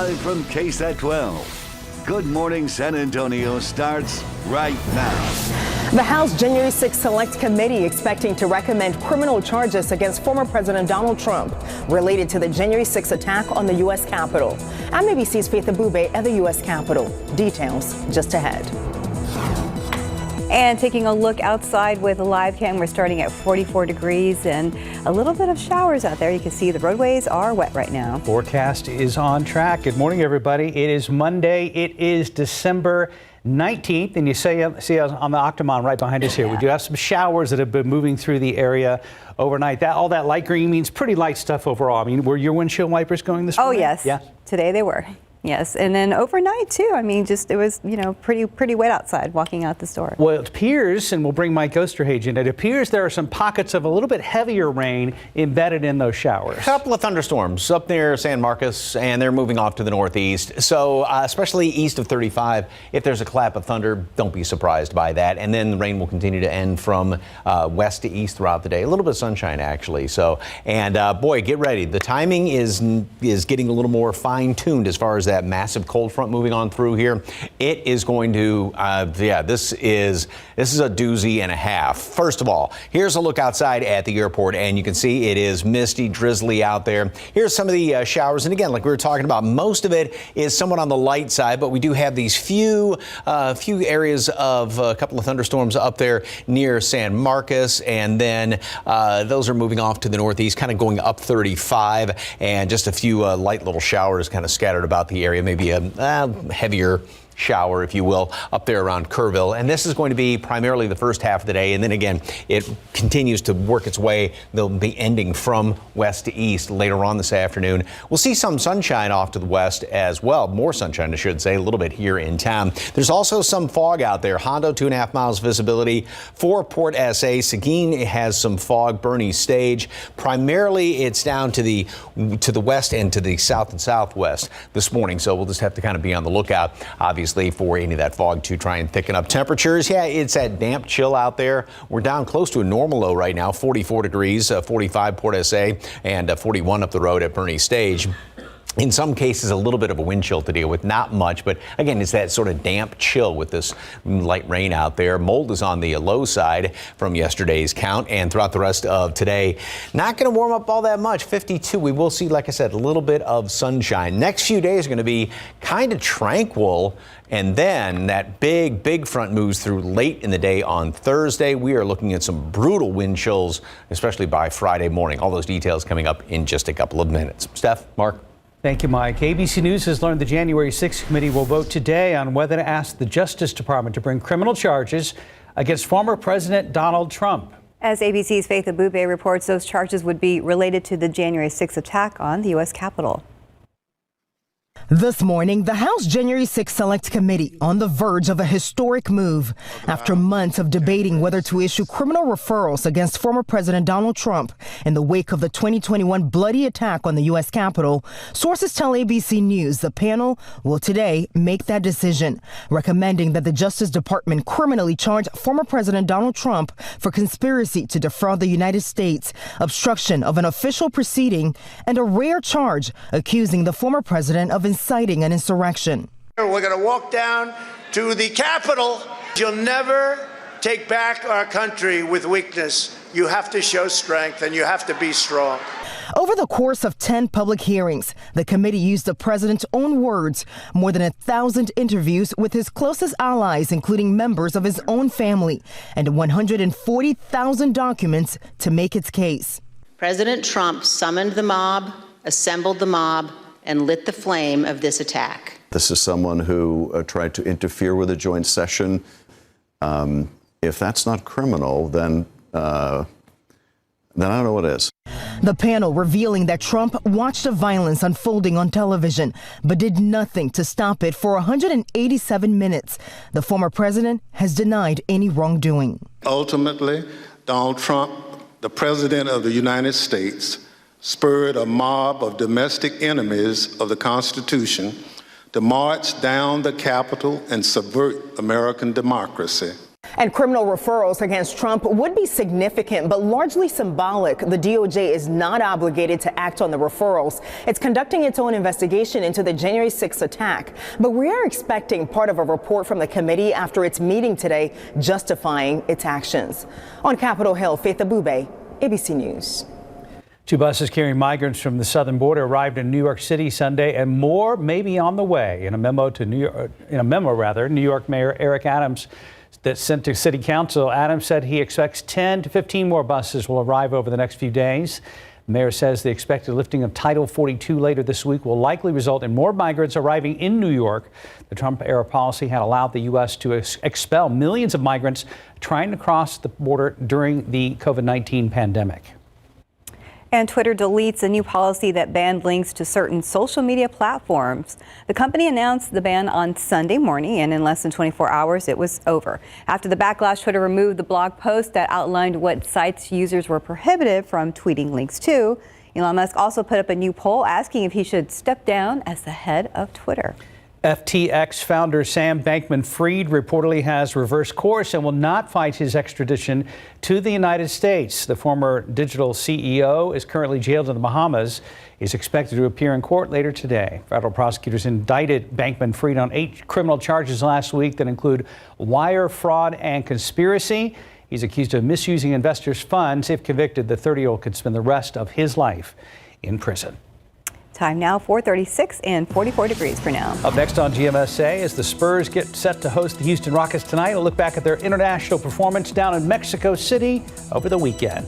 Live from KSAT 12. Good Morning San Antonio starts right now. The House January 6th Select Committee expecting to recommend criminal charges against former President Donald Trump related to the January 6th attack on the U.S. Capitol. I'm ABC's Faith Abube at the U.S. Capitol. Details just ahead. And taking a look outside with a live cam, we're starting at 44 degrees and a little bit of showers out there. You can see the roadways are wet right now. Forecast is on track. Good morning, everybody. It is Monday. It is December 19th, and you see us on the Octomon right behind us here. We do have some showers that have been moving through the area overnight. All that light green means pretty light stuff overall. I mean, were your windshield wipers going this morning? Oh, yes. Yeah. Today they were. Yes, and then overnight too. I mean, it was, pretty wet outside walking out the store. Well, it appears, and we'll bring Mike Osterhage in, it appears there are some pockets of a little bit heavier rain embedded in those showers. A couple of thunderstorms up near San Marcos, and they're moving off to the northeast. So especially east of 35, if there's a clap of thunder, don't be surprised by that. And then the rain will continue to end from west to east throughout the day. A little bit of sunshine, actually. So, and boy, get ready. The timing is getting a little more fine-tuned as far as that massive cold front moving on through here. It is going to, this is a doozy and a half. First of all, here's a look outside at the airport, and you can see it is misty, drizzly out there. Here's some of the showers, and again, like we were talking about, most of it is somewhat on the light side, but we do have these few areas of a couple of thunderstorms up there near San Marcos, and then those are moving off to the northeast, kind of going up 35, and just a few light little showers kind of scattered about the area, maybe a heavier shower, if you will, up there around Kerrville. And this is going to be primarily the first half of the day. And then again, it continues to work its way. They'll be ending from west to east later on this afternoon. We'll see some sunshine off to the west as well. More sunshine, I should say, a little bit here in town. There's also some fog out there. Hondo, 2.5 miles visibility for Port SA. Seguin has some fog. Bernie Stage. Primarily, it's down to the west and to the south and southwest this morning. So we'll just have to kind of be on the lookout, obviously, for any of that fog to try and thicken up temperatures. Yeah, it's that damp chill out there. We're down close to a normal low right now, 44 degrees, 45 Port SA, and 41 up the road at Bernie Stage. In some cases, a little bit of a wind chill to deal with, not much, but again, it's that sort of damp chill with this light rain out there. Mold is on the low side from yesterday's count, and throughout the rest of today, not going to warm up all that much. 52. We will see, like I said, a little bit of sunshine. Next few days are going to be kind of tranquil, and then that big front moves through late in the day on Thursday. We are looking at some brutal wind chills, especially by Friday morning. All those details coming up in just a couple of minutes. Steph, Mark. Thank you, Mike. ABC News has learned the January 6th committee will vote today on whether to ask the Justice Department to bring criminal charges against former President Donald Trump. As ABC's Faith Abube reports, those charges would be related to the January 6th attack on the U.S. Capitol. This morning, the House January 6th Select Committee on the verge of a historic move after months of debating whether to issue criminal referrals against former President Donald Trump in the wake of the 2021 bloody attack on the U.S. Capitol. Sources tell ABC News the panel will today make that decision, recommending that the Justice Department criminally charge former President Donald Trump for conspiracy to defraud the United States, obstruction of an official proceeding, and a rare charge accusing the former president of inciting an insurrection. We're going to walk down to the Capitol. You'll never take back our country with weakness. You have to show strength, and you have to be strong. Over the course of 10 public hearings, the committee used the president's own words, more than 1,000 interviews with his closest allies, including members of his own family, and 140,000 documents to make its case. President Trump summoned the mob, assembled the mob, and lit the flame of this attack. This is someone who tried to interfere with a joint session. If that's not criminal, then I don't know what is. The panel revealing that Trump watched the violence unfolding on television, but did nothing to stop it for 187 minutes. The former president has denied any wrongdoing. Ultimately, Donald Trump, the president of the United States, spurred a mob of domestic enemies of the Constitution to march down the Capitol and subvert American democracy. And criminal referrals against Trump would be significant, but largely symbolic. The DOJ is not obligated to act on the referrals. It's conducting its own investigation into the January 6th attack. But we are expecting part of a report from the committee after its meeting today justifying its actions. On Capitol Hill, Faith Abube, ABC News. 2 buses carrying migrants from the southern border arrived in New York City Sunday, and more may be on the way. In a memo, New York Mayor Eric Adams that sent to City Council, Adams said he expects 10 to 15 more buses will arrive over the next few days. The mayor says the expected lifting of Title 42 later this week will likely result in more migrants arriving in New York. The Trump-era policy had allowed the U.S. to expel millions of migrants trying to cross the border during the COVID-19 pandemic. And Twitter deletes a new policy that banned links to certain social media platforms. The company announced the ban on Sunday morning, and in less than 24 hours, it was over. After the backlash, Twitter removed the blog post that outlined what sites users were prohibited from tweeting links to. Elon Musk also put up a new poll asking if he should step down as the head of Twitter. FTX founder Sam Bankman-Fried reportedly has reversed course and will not fight his extradition to the United States. The former digital CEO is currently jailed in the Bahamas. He's expected to appear in court later today. Federal prosecutors indicted Bankman-Fried on 8 criminal charges last week that include wire fraud and conspiracy. He's accused of misusing investors' funds. If convicted, the 30-year-old could spend the rest of his life in prison. Time now, 4:36 and 44 degrees for now. Up next on GMSA, as the Spurs get set to host the Houston Rockets tonight, we'll look back at their international performance down in Mexico City over the weekend.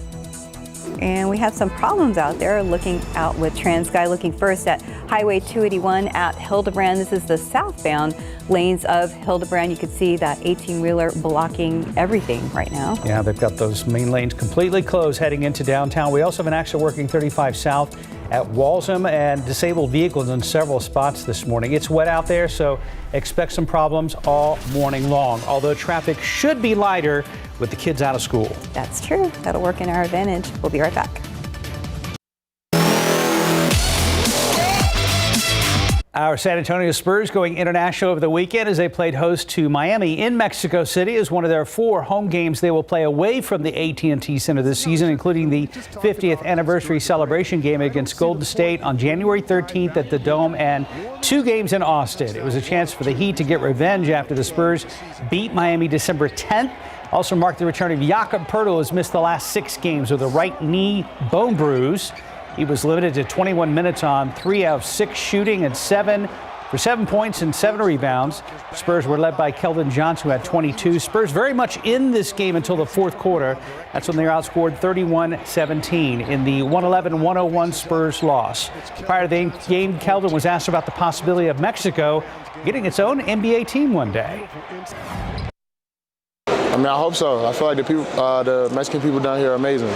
And we have some problems out there. Looking out with TransSky, looking first at Highway 281 at Hildebrand. This is the southbound lanes of Hildebrand. You can see that 18-wheeler blocking everything right now. Yeah, they've got those main lanes completely closed heading into downtown. We also have an accident working 35 south at Walsham and disabled vehicles in several spots this morning. It's wet out there, so expect some problems all morning long, although traffic should be lighter with the kids out of school. That's true. That'll work in our advantage. We'll be right back. Our San Antonio Spurs going international over the weekend as they played host to Miami in Mexico City as one of their 4 home games they will play away from the AT&T Center this season, including the 50th anniversary celebration game against Golden State on January 13th at the Dome and 2 games in Austin. It was a chance for the Heat to get revenge after the Spurs beat Miami December 10th. Also marked the return of Jakob Poeltl, who has missed the last 6 games with a right knee bone bruise. He was limited to 21 minutes on 3 out of 6 shooting and 7 points and 7 rebounds. Spurs were led by Keldon Johnson, who had 22. Spurs very much in this game until the fourth quarter. That's when they were outscored 31-17 in the 111-101 Spurs loss. Prior to the game, Keldon was asked about the possibility of Mexico getting its own NBA team one day. I mean, I hope so. I feel like the Mexican people down here are amazing.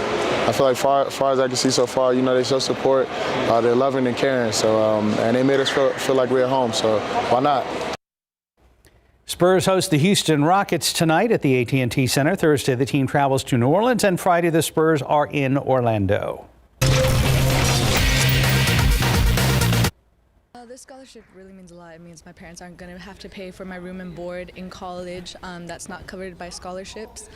I feel like far as I can see so far, you know, they show support, they're loving and caring, so and they made us feel like we're at home, so why not? Spurs host the Houston Rockets tonight at the AT&T Center. Thursday, the team travels to New Orleans, and Friday, the Spurs are in Orlando. This scholarship really means a lot. It means my parents aren't going to have to pay for my room and board in college. That's not covered by scholarships.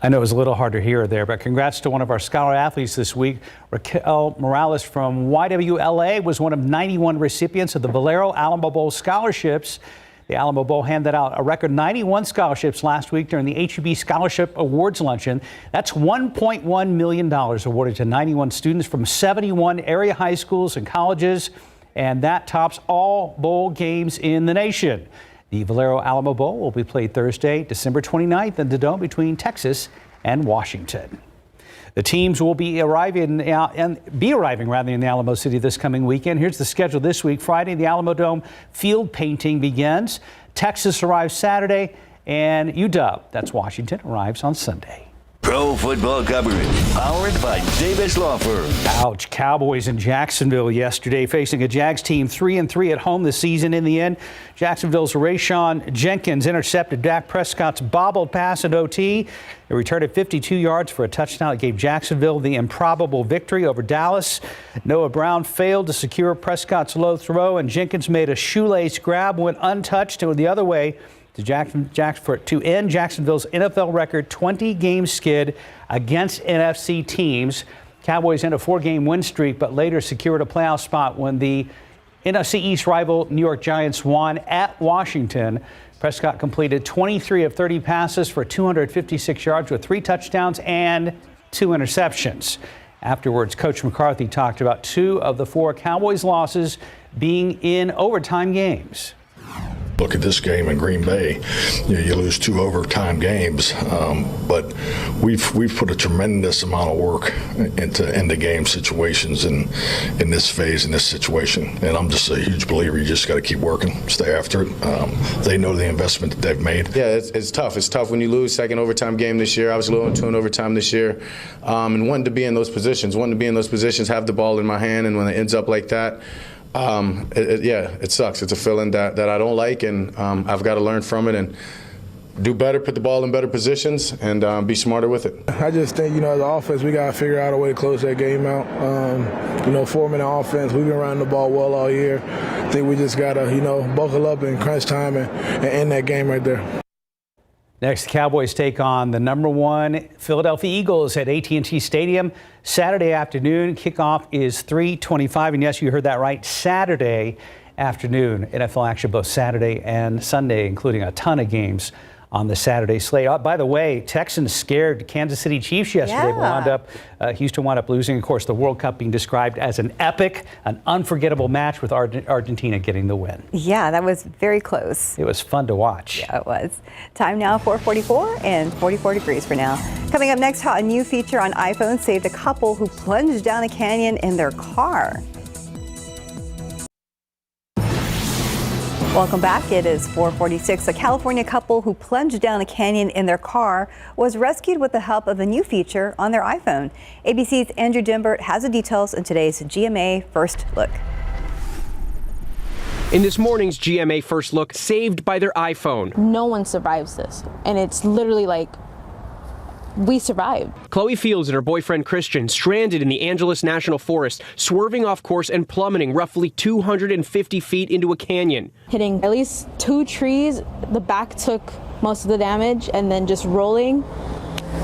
I know it was a little hard to hear there, but congrats to one of our scholar athletes this week. Raquel Morales from YWLA was one of 91 recipients of the Valero Alamo Bowl scholarships. The Alamo Bowl handed out a record 91 scholarships last week during the HEB Scholarship Awards Luncheon. That's $1.1 million awarded to 91 students from 71 area high schools and colleges, and that tops all bowl games in the nation. The Valero Alamo Bowl will be played Thursday, December 29th in the Dome between Texas and Washington. The teams will be arriving in the Alamo City this coming weekend. Here's the schedule this week. Friday, the Alamo Dome field painting begins. Texas arrives Saturday, and UW, that's Washington, arrives on Sunday. Pro football coverage powered by Davis Law Firm. Ouch. Cowboys in Jacksonville yesterday facing a Jags team 3-3 at home this season. In the end, Jacksonville's Rayshon Jenkins intercepted Dak Prescott's bobbled pass at OT. It returned it 52 yards for a touchdown. It gave Jacksonville the improbable victory over Dallas. Noah Brown failed to secure Prescott's low throw, and Jenkins made a shoelace grab, went untouched, and the other way to end Jacksonville's NFL record 20-game skid against NFC teams. Cowboys end a 4-game win streak, but later secured a playoff spot when the NFC East rival New York Giants won at Washington. Prescott completed 23 of 30 passes for 256 yards with 3 touchdowns and 2 interceptions. Afterwards, Coach McCarthy talked about 2 of the 4 Cowboys losses being in overtime games. Look at this game in Green Bay. You lose 2 overtime games, but we've put a tremendous amount of work into end of game situations in this phase, in this situation. And I'm just a huge believer. You just got to keep working, stay after it. They know the investment that they've made. Yeah, it's tough. It's tough when you lose second overtime game this year. I was losing 2 in overtime this year, and wanting to be in those positions. Have the ball in my hand, and when it ends up like that. It sucks. It's a feeling that I don't like, and I've got to learn from it and do better, put the ball in better positions, and be smarter with it. I just think, as an offense, we got to figure out a way to close that game out. Forming an offense, we've been running the ball well all year. I think we just got to, buckle up in crunch time and end that game right there. Next, the Cowboys take on the #1 Philadelphia Eagles at AT&T Stadium Saturday afternoon. Kickoff is 3:25, and yes, you heard that right, Saturday afternoon. NFL action both Saturday and Sunday, including a ton of games on the Saturday slate. By the way, Texans scared Kansas City Chiefs yesterday. Houston wound up losing. Of course, the World Cup being described as an epic, an unforgettable match with Argentina getting the win. Yeah, that was very close. It was fun to watch. Yeah, it was. Time now, 4:44 and 44 degrees for now. Coming up next, how a new feature on iPhone saved a couple who plunged down a canyon in their car. Welcome back. It is 4:46. A California couple who plunged down a canyon in their car was rescued with the help of a new feature on their iPhone. ABC's Andrew Dimbert has the details in today's GMA First Look. In this morning's GMA First Look, saved by their iPhone. No one survives this, and it's literally like we survived. Chloe Fields and her boyfriend Christian stranded in the Angeles National Forest, swerving off course and plummeting roughly 250 feet into a canyon. Hitting at least 2 trees, the back took most of the damage, and then just rolling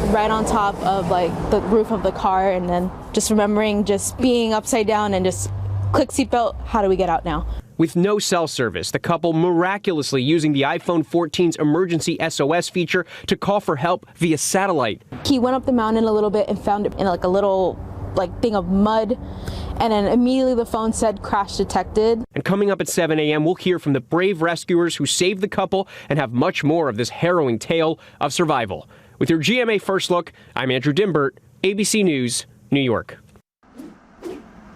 right on top of the roof of the car, and then just remembering just being upside down and just click seatbelt, how do we get out now? With no cell service, the couple miraculously using the iPhone 14's emergency SOS feature to call for help via satellite. He went up the mountain a little bit and found it in a little thing of mud, and then immediately the phone said crash detected. And coming up at 7 a.m., we'll hear from the brave rescuers who saved the couple and have much more of this harrowing tale of survival. With your GMA First Look, I'm Andrew Dimbert, ABC News, New York.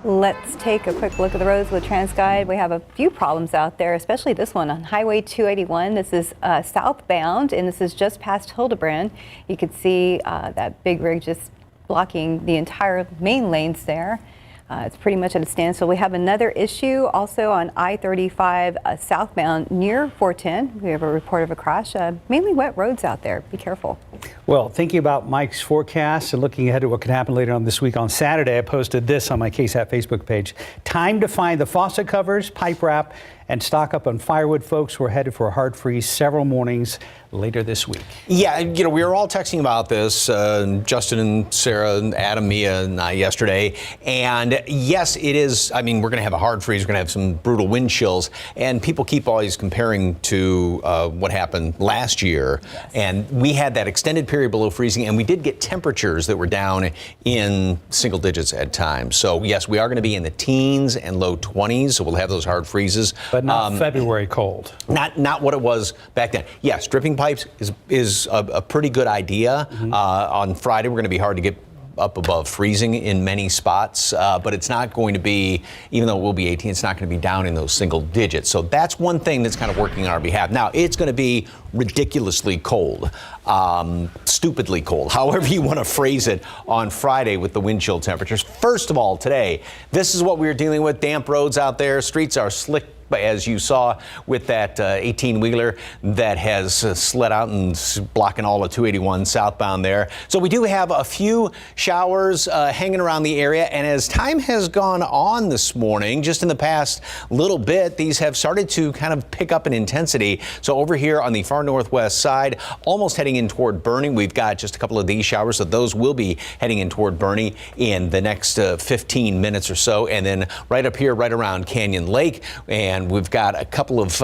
Let's take a quick look at the roads with TransGuide. We have a few problems out there, especially this one on Highway 281. This is southbound, and this is just past Hildebrand. You can see that big rig just blocking the entire main lanes there. It's pretty much at a standstill. We have another issue also on I-35 southbound near 410. We have a report of a crash. Mainly wet roads out there. Be careful. Well, thinking about Mike's forecast and looking ahead to what could happen later on this week, on Saturday, I posted this on my KSAT Facebook page. Time to find the faucet covers, pipe wrap, and stock up on firewood, folks. We're headed for a hard freeze several mornings later this week. Yeah, we were all texting about this, Justin and Sarah and Adam, Mia and I yesterday. And yes, it is. I mean, we're going to have a hard freeze. We're going to have some brutal wind chills. And people keep always comparing to what happened last year. Yes. And we had that extended period below freezing, and we did get temperatures that were down in single digits at times. So yes, we are going to be in the teens and low 20s. So we'll have those hard freezes. But not February cold. Not what it was back then. Yes, dripping pipes is a pretty good idea. Mm-hmm. On Friday, we're going to be hard to get up above freezing in many spots, but it's not going to be, even though it will be 18, it's not going to be down in those single digits. So that's one thing that's kind of working on our behalf. Now, it's going to be ridiculously cold, stupidly cold, however you want to phrase it, on Friday with the wind chill temperatures. First of all, today, this is what we're dealing with. Damp roads out there. Streets are slick as you saw with that 18-wheeler that has slid out and blocking all of 281 southbound there. So we do have a few showers hanging around the area, and as time has gone on this morning, just in the past little bit, these have started to kind of pick up in intensity. So over here on the far northwest side, almost heading in toward Bernie, we've got just a couple of these showers, so those will be heading in toward Bernie in the next 15 minutes or so. And then right up here, right around Canyon Lake, and we've got a couple of,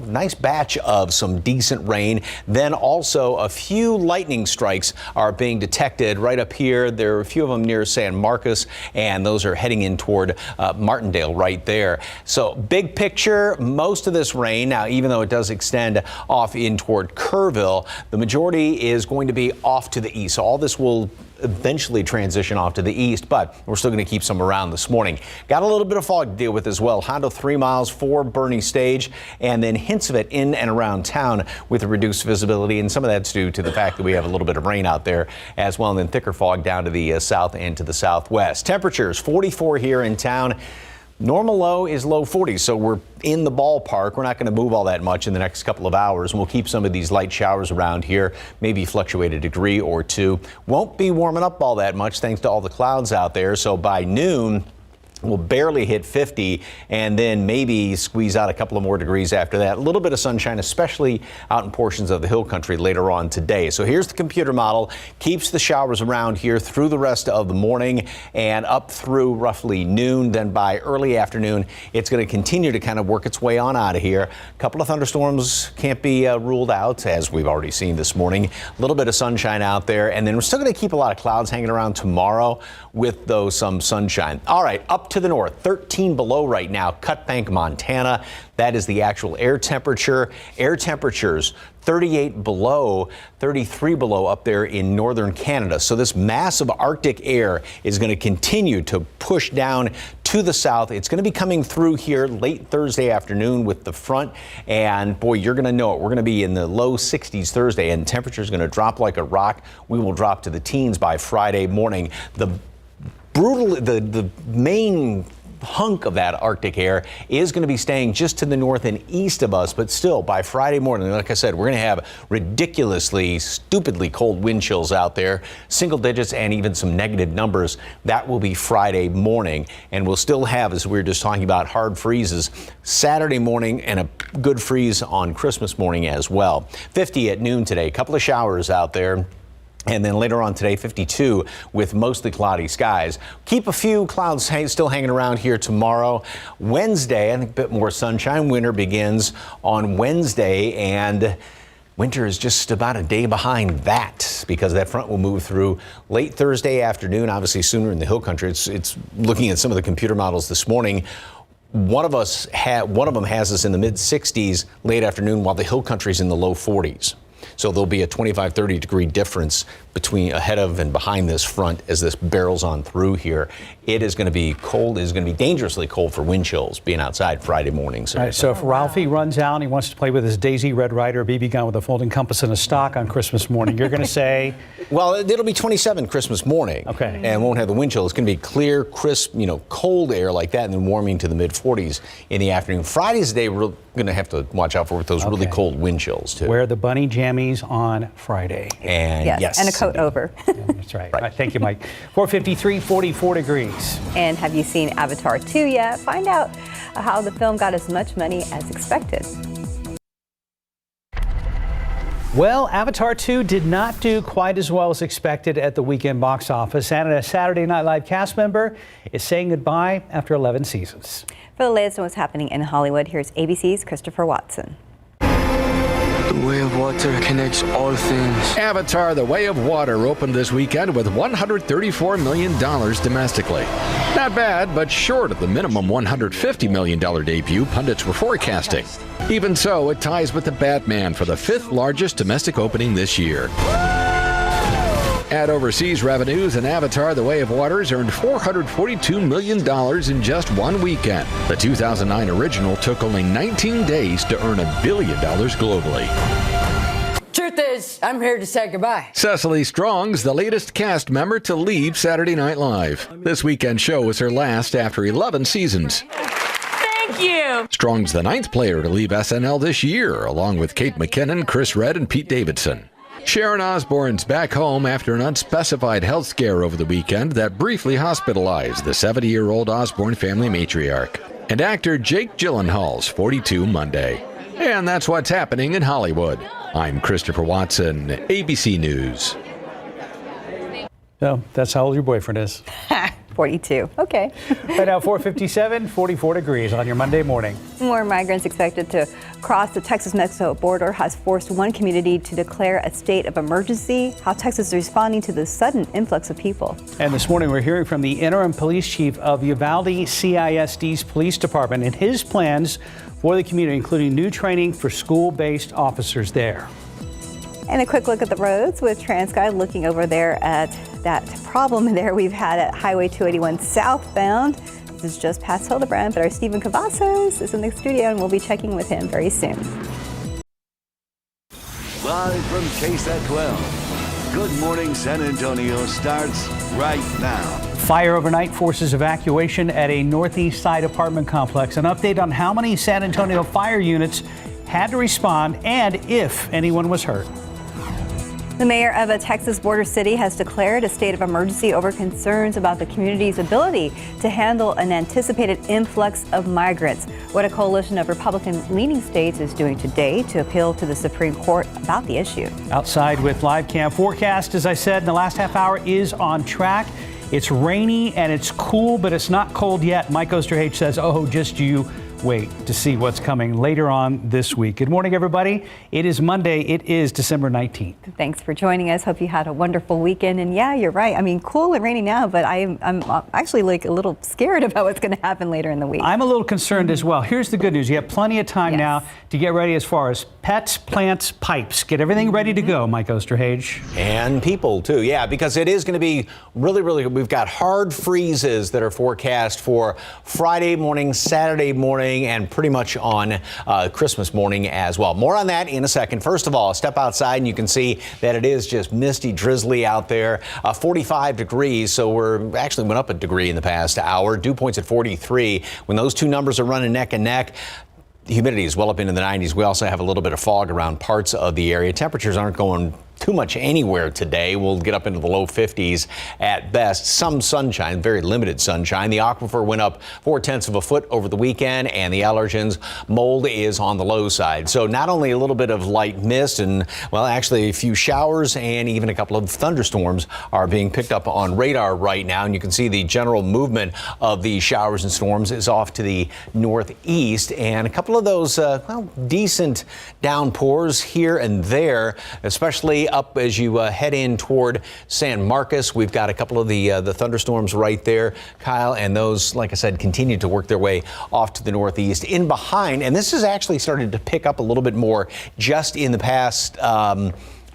nice batch of some decent rain. Then also a few lightning strikes are being detected right up here. There are a few of them near San Marcos, and those are heading in toward Martindale right there. So big picture, most of this rain, now even though it does extend off in toward Kerrville, the majority is going to be off to the east. So all this will eventually transition off to the east, but we're still going to keep some around this morning. Got a little bit of fog to deal with as well. Hondo 3 miles for Bernie Stage, and then hints of it in and around town with a reduced visibility, and some of that's due to the fact that we have a little bit of rain out there as well, and then thicker fog down to the south and to the southwest. Temperatures 44 here in town. Normal low is low 40s, so we're in the ballpark. We're not going to move all that much in the next couple of hours, and we'll keep some of these light showers around here, maybe fluctuate a degree or two. Won't be warming up all that much thanks to all the clouds out there, so by noon, we'll barely hit 50 and then maybe squeeze out a couple of more degrees after that. A little bit of sunshine, especially out in portions of the hill country later on today. So here's the computer model. Keeps the showers around here through the rest of the morning and up through roughly noon. Then by early afternoon, it's going to continue to kind of work its way on out of here. A couple of thunderstorms can't be ruled out, as we've already seen this morning. A little bit of sunshine out there. And then we're still going to keep a lot of clouds hanging around tomorrow with, though, some sunshine. All right, up to the north, 13 below right now, Cut Bank, Montana. That is the actual air temperature. Air temperatures 38 below, 33 below up there in northern Canada. So this massive Arctic air is going to continue to push down to the south. It's going to be coming through here late Thursday afternoon with the front. And boy, you're going to know it. We're going to be in the low 60s Thursday, and temperatures going to drop like a rock. We will drop to the teens by Friday morning. The main hunk of that Arctic air is going to be staying just to the north and east of us, but still by Friday morning, like I said, we're going to have ridiculously, stupidly cold wind chills out there, single digits and even some negative numbers. That will be Friday morning, and we'll still have, as we were just talking about, hard freezes Saturday morning and a good freeze on Christmas morning as well. 50 at noon today, a couple of showers out there. And then later on today, 52 with mostly cloudy skies. Keep a few clouds still hanging around here tomorrow. Wednesday, I think a bit more sunshine. Winter begins on Wednesday, and winter is just about a day behind that because that front will move through late Thursday afternoon, obviously sooner in the hill country. It's looking at some of the computer models this morning. One of them has us in the mid 60s late afternoon, while the hill country is in the low 40s. So there'll be a 25-30 degree difference between ahead of and behind this front as this barrels on through here. It is going to be cold. It is going to be dangerously cold for wind chills being outside Friday morning. All right, so if Ralphie runs out and he wants to play with his Daisy Red Ryder BB gun with a folding compass and a stock on Christmas morning, you're going to say? Well, it'll be 27 Christmas morning. Okay. And won't have the wind chill. It's going to be clear, crisp, cold air like that, and then warming to the mid 40s in the afternoon. Friday's the day we're going to have to watch out for those really cold wind chills too. Wear the bunny jammies on Friday. And yes, and a coat over. Yeah, that's right. All right. Thank you, Mike. 453, 44 degrees. And have you seen Avatar 2 yet? Find out how the film got as much money as expected. Well, Avatar 2 did not do quite as well as expected at the weekend box office, and a Saturday Night Live cast member is saying goodbye after 11 seasons. For the latest on what's happening in Hollywood, here's ABC's Christopher Watson. The Way of Water connects all things. Avatar: The Way of Water opened this weekend with $134 million domestically. Not bad, but short of the minimum $150 million debut pundits were forecasting. Even so, it ties with The Batman for the 5th largest domestic opening this year. At overseas revenues, and Avatar: The Way of Waters earned $442 million in just one weekend. The 2009 original took only 19 days to earn $1 billion globally. Truth is, I'm here to say goodbye. Cecily Strong's the latest cast member to leave Saturday Night Live. This weekend show was her last after 11 seasons. Thank Thank you. Strong's the 9th player to leave SNL this year, along with Kate McKinnon, Chris Redd, and Pete Davidson. Sharon Osbourne's back home after an unspecified health scare over the weekend that briefly hospitalized the 70-year-old Osbourne family matriarch. And actor Jake Gyllenhaal's 42 Monday. And that's what's happening in Hollywood. I'm Christopher Watson, ABC News. So that's how old your boyfriend is. 42. Okay. Right now, 4:57, 44 degrees on your Monday morning. More migrants expected to cross the Texas-Mexico border has forced one community to declare a state of emergency. How Texas is responding to the sudden influx of people. And this morning, we're hearing from the interim police chief of Uvalde CISD's police department and his plans for the community, including new training for school-based officers there. And a quick look at the roads with TransGuide looking over there at that problem there we've had at Highway 281 southbound. This is just past Hildebrand, but our Stephen Cavazos is in the studio and we'll be checking with him very soon. Live from KSAT 12. Good Morning San Antonio starts right now. Fire overnight forces evacuation at a northeast side apartment complex. An update on how many San Antonio fire units had to respond and if anyone was hurt. The mayor of a Texas border city has declared a state of emergency over concerns about the community's ability to handle an anticipated influx of migrants. What a coalition of Republican-leaning states is doing today to appeal to the Supreme Court about the issue. Outside with live cam forecast, as I said, in the last half hour is on track. It's rainy and it's cool, but it's not cold yet. Mike Osterhage says, oh, just you wait to see what's coming later on this week. Good morning, everybody. It is Monday. It is December 19th. Thanks for joining us. Hope you had a wonderful weekend. And yeah, you're right. I mean, cool and rainy now, but I'm actually like a little scared about what's going to happen later in the week. I'm a little concerned as well. Here's the good news. You have plenty of time now to get ready as far as pets, plants, pipes. Get everything ready to go, Mike Osterhage. And people, too. Yeah, because it is going to be really, we've got hard freezes that are forecast for Friday morning, Saturday morning, and pretty much on Christmas morning as well. More on that in a second. First of all, step outside and you can see that it is just misty, drizzly out there. 45 degrees, so we're actually went up a degree in the past hour. Dew points at 43. When those two numbers are running neck and neck, the humidity is well up into the 90s. We also have a little bit of fog around parts of the area. Temperatures aren't going too much anywhere today. We'll get up into the low 50s at best. Some sunshine, very limited sunshine. The aquifer went up 0.4 of a foot over the weekend, and the allergens mold is on the low side. So not only a little bit of light mist and, well, actually a few showers and even a couple of thunderstorms are being picked up on radar right now. And you can see the general movement of the showers and storms is off to the northeast, and a couple of those, decent downpours here and there, especially up as you head in toward San Marcos. We've got a couple of the thunderstorms right there, Kyle, and those, like I said, continue to work their way off to the northeast. In behind, and this has actually started to pick up a little bit more just in the past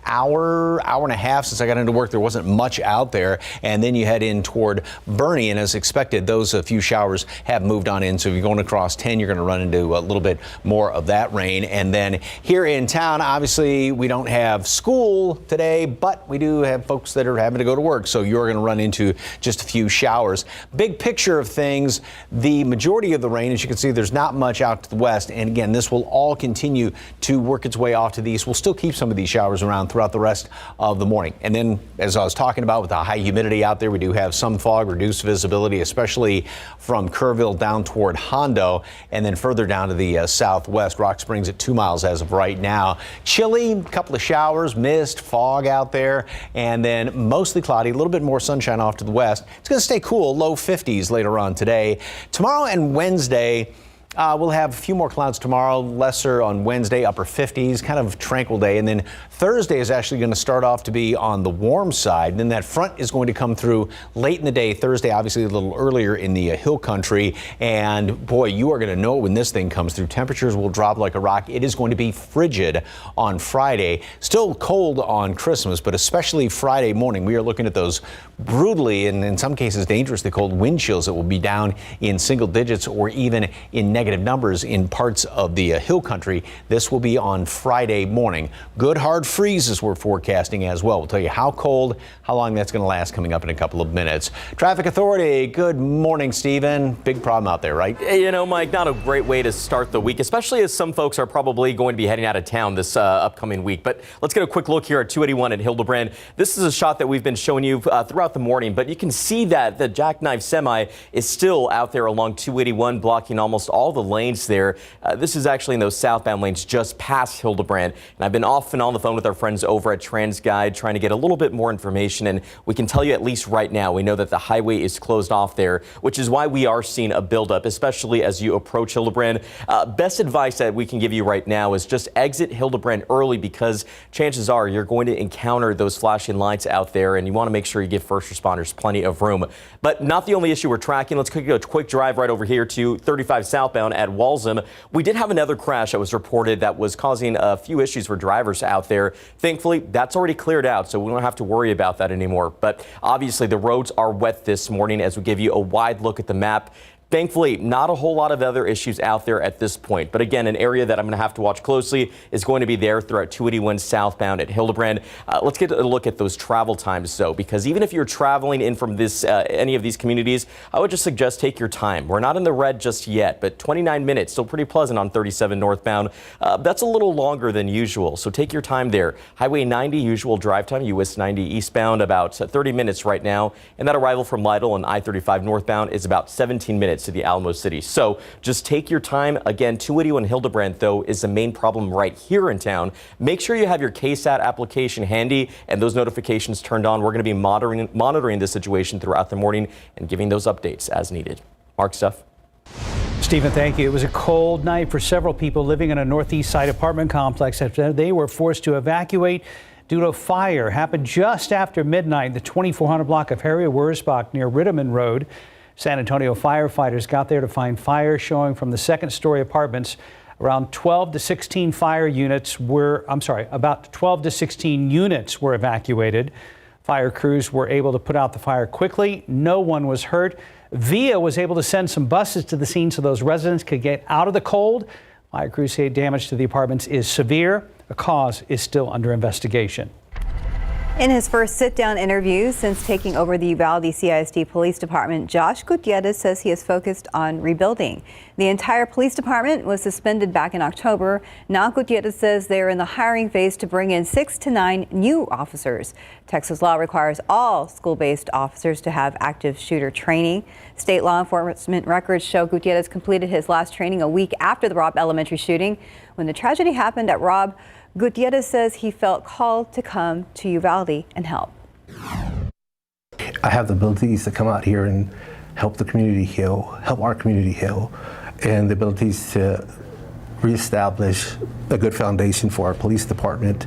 hour and a half since I got into work. There wasn't much out there, and then you head in toward Bernie, and as expected, those few showers have moved on in. So if you're going across 10, you're going to run into a little bit more of that rain. And then here in town, obviously we don't have school today, but we do have folks that are having to go to work, so you're going to run into just a few showers. Big picture of things, the majority of the rain, as you can see, there's not much out to the west, and again, this will all continue to work its way off to the east. We'll still keep some of these showers around throughout the rest of the morning. And then, as I was talking about with the high humidity out there, we do have some fog, reduced visibility, especially from Kerrville down toward Hondo, and then further down to the southwest. Rock Springs at 2 miles as of right now. Chilly, a couple of showers, mist, fog out there, and then mostly cloudy, a little bit more sunshine off to the west. It's going to stay cool, low 50s later on today. Tomorrow and Wednesday, we'll have a few more clouds tomorrow, lesser on Wednesday, upper 50s, kind of tranquil day. And then Thursday is actually going to start off to be on the warm side. And then that front is going to come through late in the day. Thursday, obviously a little earlier in the hill country. And boy, you are going to know when this thing comes through. Temperatures will drop like a rock. It is going to be frigid on Friday. Still cold on Christmas, but especially Friday morning. We are looking at those brutally and in some cases dangerously cold wind chills that will be down in single digits or even in negative numbers in parts of the hill country. This will be on Friday morning. Good hard freezes we're forecasting as well. We'll tell you how cold, how long that's going to last coming up in a couple of minutes. Traffic Authority, good morning, Stephen. Big problem out there, right? You know, Mike, not a great way to start the week, especially as some folks are probably going to be heading out of town this upcoming week. But let's get a quick look here at 281 at Hildebrand. This is a shot that we've been showing you throughout the morning, but you can see that the jackknife semi is still out there along 281, blocking almost all the lanes there. This is actually in those southbound lanes just past Hildebrand. And I've been off and on the phone with our friends over at TransGuide trying to get a little bit more information. And we can tell you at least right now, we know that the highway is closed off there, which is why we are seeing a buildup, especially as you approach Hildebrand. Best advice that we can give you right now is just exit Hildebrand early, because chances are you're going to encounter those flashing lights out there, and you want to make sure you give first responders plenty of room. But not the only issue we're tracking. Let's go a quick drive right over here to 35 southbound at Walsham. We did have another crash that was reported that was causing a few issues for drivers out there. Thankfully, that's already cleared out, so we don't have to worry about that anymore. But obviously, the roads are wet this morning as we give you a wide look at the map. Thankfully, not a whole lot of other issues out there at this point. But again, an area that I'm going to have to watch closely is going to be there throughout 281 southbound at Hildebrand. Let's get a look at those travel times, though, because even if you're traveling in from this any of these communities, I would just suggest take your time. We're not in the red just yet, but 29 minutes, still pretty pleasant on 37 northbound. That's a little longer than usual, so take your time there. Highway 90, usual drive time, US 90 eastbound, about 30 minutes right now. And that arrival from Lytle and I-35 northbound is about 17 minutes to the Alamo City. So just take your time. Again, 281 Hildebrand, though, is the main problem right here in town. Make sure you have your KSAT application handy and those notifications turned on. We're going to be monitoring the situation throughout the morning and giving those updates as needed. Mark, Steph. Stephen, thank you. It was a cold night for several people living in a northeast side apartment complex after they were forced to evacuate due to a fire. Happened just after midnight, the 2400 block of Harry Wurzbach near Ritterman Road. San Antonio firefighters got there to find fire showing from the second-story apartments. Around 12 to 16 about 12 to 16 units were evacuated. Fire crews were able to put out the fire quickly. No one was hurt. VIA was able to send some buses to the scene so those residents could get out of the cold. Fire crews say damage to the apartments is severe. A cause is still under investigation. In his first sit-down interview since taking over the Uvalde CISD Police Department, Josh Gutierrez says he is focused on rebuilding. The entire police department was suspended back in October. Now Gutierrez says they are in the hiring phase to bring in 6 to 9 new officers. Texas law requires all school-based officers to have active shooter training. State law enforcement records show Gutierrez completed his last training a week after the Robb Elementary shooting. When the tragedy happened at Robb, Gutierrez says he felt called to come to Uvalde and help. I have the abilities to come out here and help the community heal, help our community heal, and the abilities to reestablish a good foundation for our police department.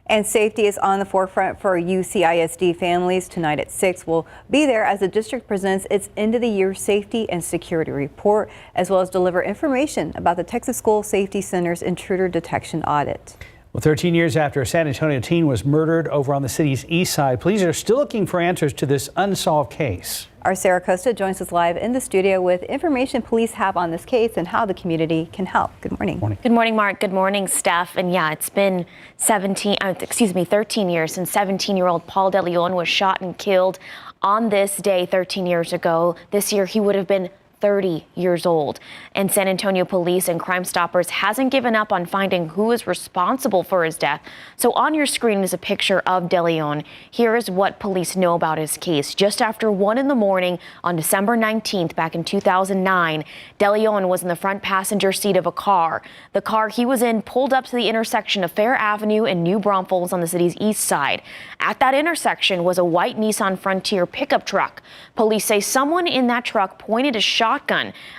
And safety is on the forefront for UCISD families. Tonight at 6, we'll be there as the district presents its end-of-the-year safety and security report, as well as deliver information about the Texas School Safety Center's intruder detection audit. Well, 13 years after a San Antonio teen was murdered over on the city's east side, police are still looking for answers to this unsolved case. Our Sarah Costa joins us live in the studio with information police have on this case and how the community can help. Good morning. Good morning, Mark. Good morning, Steph. And yeah, it's been 13 years since 17-year-old Paul DeLeon was shot and killed on this day 13 years ago. This year, he would have been 30 years old. And San Antonio police and Crime Stoppers hasn't given up on finding who is responsible for his death. So on your screen is a picture of DeLeon. Here is what police know about his case. Just after 1 a.m. on December 19th, back in 2009, DeLeon was in the front passenger seat of a car. The car he was in pulled up to the intersection of Fair Avenue and New Braunfels on the city's east side. At that intersection was a white Nissan Frontier pickup truck. Police say someone in that truck pointed a shotgun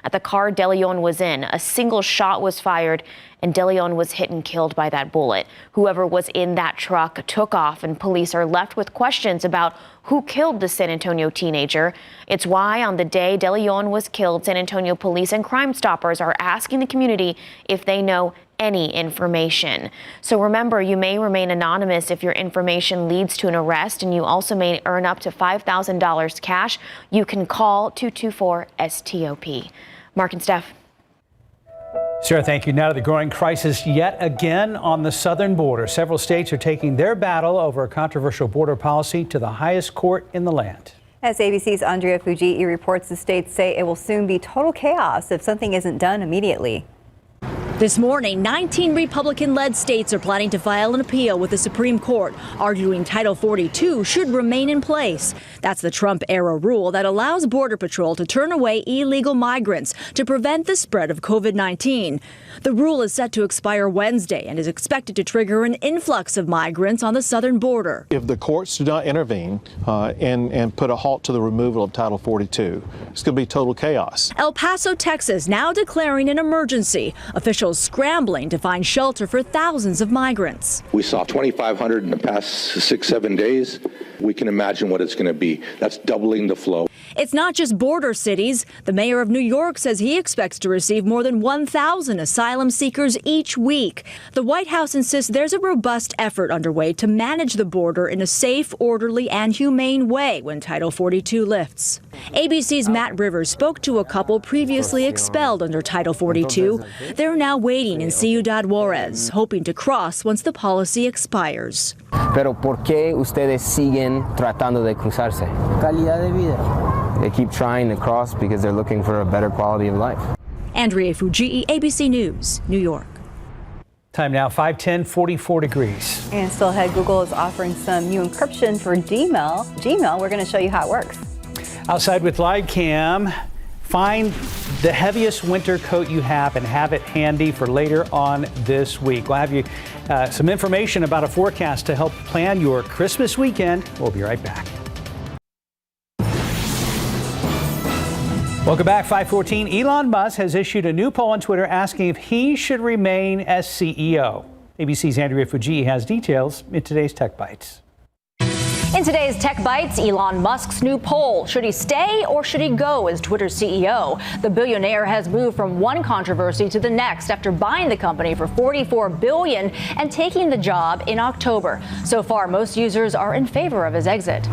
at the car DeLeon was in. A single shot was fired and DeLeon was hit and killed by that bullet. Whoever was in that truck took off, and police are left with questions about who killed the San Antonio teenager. It's why on the day DeLeon was killed, San Antonio police and Crime Stoppers are asking the community if they know any information. So remember, you may remain anonymous if your information leads to an arrest, and you also may earn up to $5,000 cash. You can call 224-STOP. Mark and Steph. Sarah, thank you. Now to the growing crisis yet again on the southern border. Several states are taking their battle over a controversial border policy to the highest court in the land. As ABC's Andrea Fujii reports, the states say it will soon be total chaos if something isn't done immediately. This morning, 19 Republican-led states are planning to file an appeal with the Supreme Court, arguing Title 42 should remain in place. That's the Trump-era rule that allows Border Patrol to turn away illegal migrants to prevent the spread of COVID-19. The rule is set to expire Wednesday and is expected to trigger an influx of migrants on the southern border. If the courts do not intervene and put a halt to the removal of Title 42, it's going to be total chaos. El Paso, Texas, now declaring an emergency. Officials scrambling to find shelter for thousands of migrants. We saw 2,500 in the past 6-7 days. We can imagine what it's going to be. That's doubling the flow. It's not just border cities. The mayor of New York says he expects to receive more than 1,000 asylum seekers each week. The White House insists there's a robust effort underway to manage the border in a safe, orderly, and humane way when Title 42 lifts. ABC's Matt Rivers spoke to a couple previously expelled under Title 42. They're now waiting in Ciudad Juarez, hoping to cross once the policy expires. Pero ¿por qué ustedes siguen tratando de cruzarse? Calidad de vida. They keep trying to cross because they're looking for a better quality of life. Andrea Fujii, ABC News, New York. Time now, 5:10, 44 degrees. And still ahead, Google is offering some new encryption for Gmail. We're going to show you how it works. Outside with live cam, find the heaviest winter coat you have and have it handy for later on this week. We'll have you some information about a forecast to help plan your Christmas weekend. We'll be right back. Welcome back, 5:14. Elon Musk has issued a new poll on Twitter asking if he should remain as CEO. ABC's Andrea Fujii has details in today's Tech Bites. In today's Tech Bites, Elon Musk's new poll. Should he stay or should he go as Twitter's CEO? The billionaire has moved from one controversy to the next after buying the company for $44 billion and taking the job in October. So far, most users are in favor of his exit.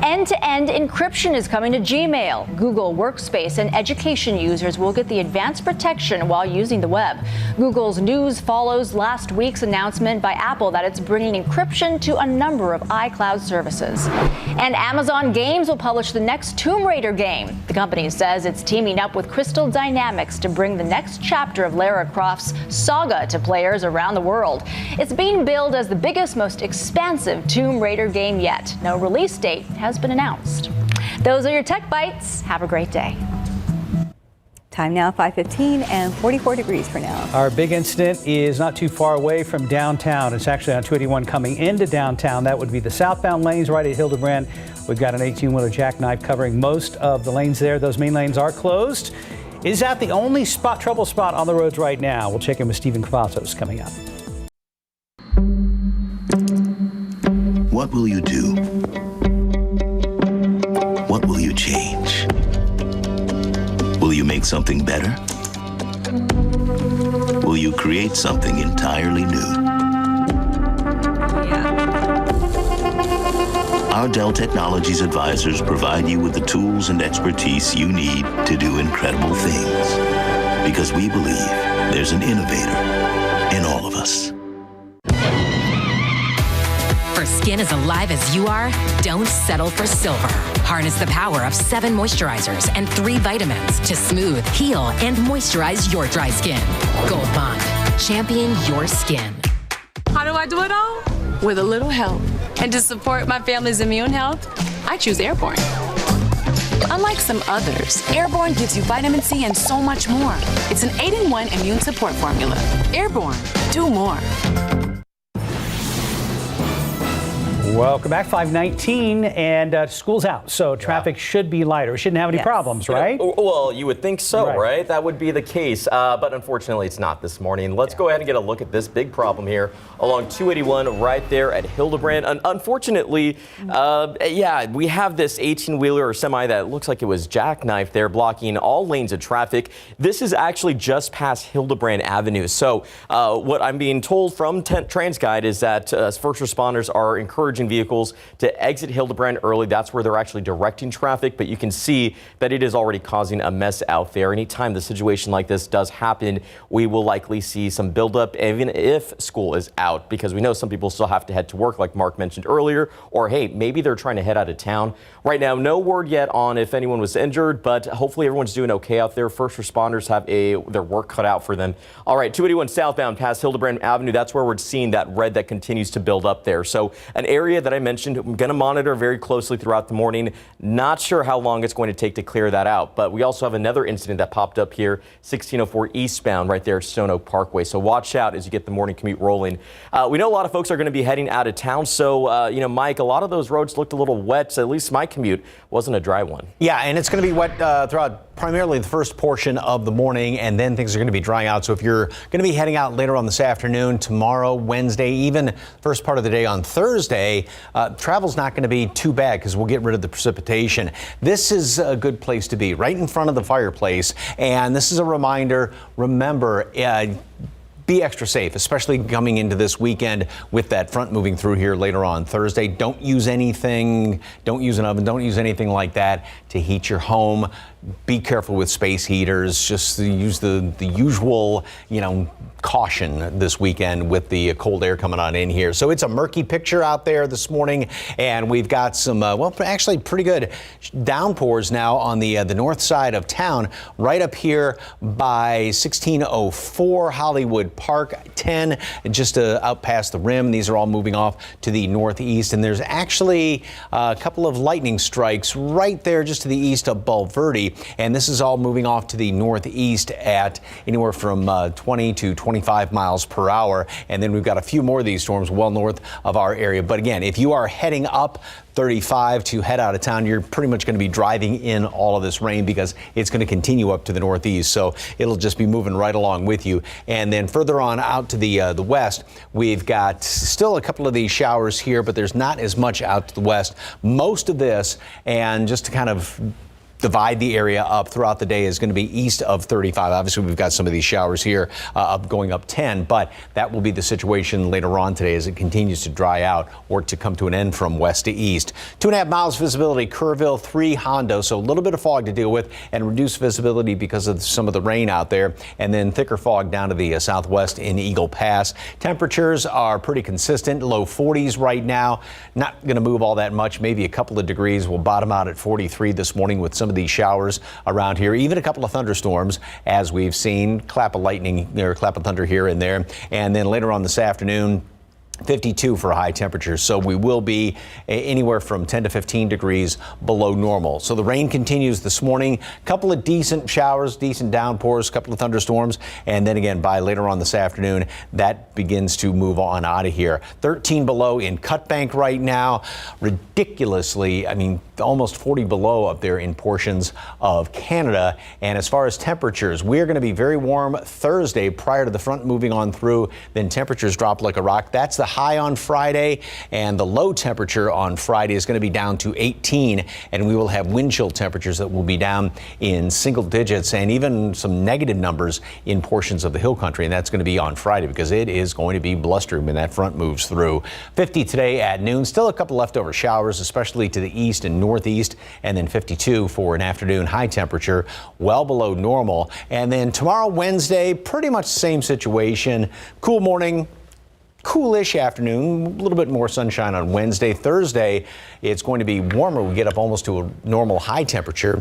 End-to-end encryption is coming to Gmail. Google Workspace and education users will get the advanced protection while using the web. Google's news follows last week's announcement by Apple that it's bringing encryption to a number of iCloud services. And Amazon Games will publish the next Tomb Raider game. The company says it's teaming up with Crystal Dynamics to bring the next chapter of Lara Croft's saga to players around the world. It's being billed as the biggest, most expansive Tomb Raider game yet. No release date has been announced. Those are your Tech Bites. Have a great day. Time now, 5:15 and 44 degrees for now. Our big incident is not too far away from downtown. It's actually on 281 coming into downtown. That would be the southbound lanes right at Hildebrand. We've got an 18-wheeler jackknife covering most of the lanes there. Those main lanes are closed. Is that the only trouble spot on the roads right now? We'll check in with Stephen Cavazos coming up. What will you do? What will you change? Will you make something better? Will you create something entirely new? Our Dell Technologies advisors provide you with the tools and expertise you need to do incredible things. Because we believe there's an innovator in all of us. For skin as alive as you are, don't settle for silver. Harness the power of 7 moisturizers and 3 vitamins to smooth, heal, and moisturize your dry skin. Gold Bond. Champion your skin. How do I do it all? With a little help. And to support my family's immune health, I choose Airborne. Unlike some others, Airborne gives you vitamin C and so much more. It's an 8-in-1 immune support formula. Airborne. Do more. Welcome back, 5:19, and school's out, so traffic should be lighter. We shouldn't have any problems, right? Well, you would think so, right? That would be the case, but unfortunately it's not this morning. Let's go ahead and get a look at this big problem here along 281 right there at Hildebrand. Unfortunately, we have this 18-wheeler or semi that looks like it was jackknifed there, blocking all lanes of traffic. This is actually just past Hildebrand Avenue. So what I'm being told from TransGuide is that first responders are encouraged encouraging vehicles to exit Hildebrand early. That's where they're actually directing traffic, but you can see that it is already causing a mess out there. Anytime the situation like this does happen, we will likely see some buildup, even if school is out, because we know some people still have to head to work, like Mark mentioned earlier, or hey, maybe they're trying to head out of town. Right now, no word yet on if anyone was injured, but hopefully everyone's doing okay out there. First responders have their work cut out for them. All right, 281 southbound past Hildebrand Avenue. That's where we're seeing that red that continues to build up there. So an area that I mentioned, I'm going to monitor very closely throughout the morning. Not sure how long it's going to take to clear that out, but we also have another incident that popped up here, 1604 eastbound right there at Stone Oak Parkway. So watch out as you get the morning commute rolling. We know a lot of folks are going to be heading out of town. So, Mike, a lot of those roads looked a little wet. So at least my commute wasn't a dry one. Yeah, and it's going to be wet throughout primarily the first portion of the morning, and then things are going to be drying out. So if you're going to be heading out later on this afternoon, tomorrow, Wednesday, even first part of the day on Thursday, travel's not going to be too bad because we'll get rid of the precipitation. This is a good place to be, right in front of the fireplace. And this is a reminder, remember, be extra safe, especially coming into this weekend with that front moving through here later on Thursday. Don't use anything, don't use an oven, don't use anything like that to heat your home. Be careful with space heaters. Just use the usual, caution this weekend with the cold air coming on in here. So it's a murky picture out there this morning, and we've got some, actually pretty good downpours now on the north side of town, right up here by 1604 Hollywood Park, 10 just out past the rim. These are all moving off to the northeast, and there's actually a couple of lightning strikes right there just to the east of Bulverde, and this is all moving off to the northeast at anywhere from 20 to 25 miles per hour. And then we've got a few more of these storms well north of our area. But again, if you are heading up 35 to head out of town, you're pretty much going to be driving in all of this rain because it's going to continue up to the northeast. So it'll just be moving right along with you. And then further on out to the west, we've got still a couple of these showers here, but there's not as much out to the west. Most of this, and just to kind of divide the area up throughout the day, is going to be east of 35. Obviously, we've got some of these showers here going up 10, but that will be the situation later on today as it continues to dry out or to come to an end from west to east. 2.5 miles visibility, Kerrville, 3 Hondo, so a little bit of fog to deal with and reduced visibility because of some of the rain out there, and then thicker fog down to the southwest in Eagle Pass. Temperatures are pretty consistent, low 40s right now. Not going to move all that much, maybe a couple of degrees. We'll bottom out at 43 this morning with some of these showers around here, even a couple of thunderstorms as we've seen, clap of lightning or clap of thunder here and there. And then later on this afternoon, 52 for a high temperature, so we will be anywhere from 10 to 15 degrees below normal. So the rain continues this morning. A couple of decent showers, decent downpours, a couple of thunderstorms, and then again by later on this afternoon, that begins to move on out of here. 13 below in Cutbank right now. Ridiculously, almost 40 below up there in portions of Canada. And as far as temperatures, we're going to be very warm Thursday prior to the front moving on through. Then temperatures drop like a rock. That's the high on Friday, and the low temperature on Friday is going to be down to 18, and we will have wind chill temperatures that will be down in single digits and even some negative numbers in portions of the hill country, and that's going to be on Friday because it is going to be blustery when that front moves through. 50 today at noon, still a couple leftover showers, especially to the east and northeast, and then 52 for an afternoon high temperature, well below normal. And then tomorrow, Wednesday, pretty much the same situation. Cool morning, coolish afternoon, a little bit more sunshine on Wednesday. Thursday, it's going to be warmer. We get up almost to a normal high temperature.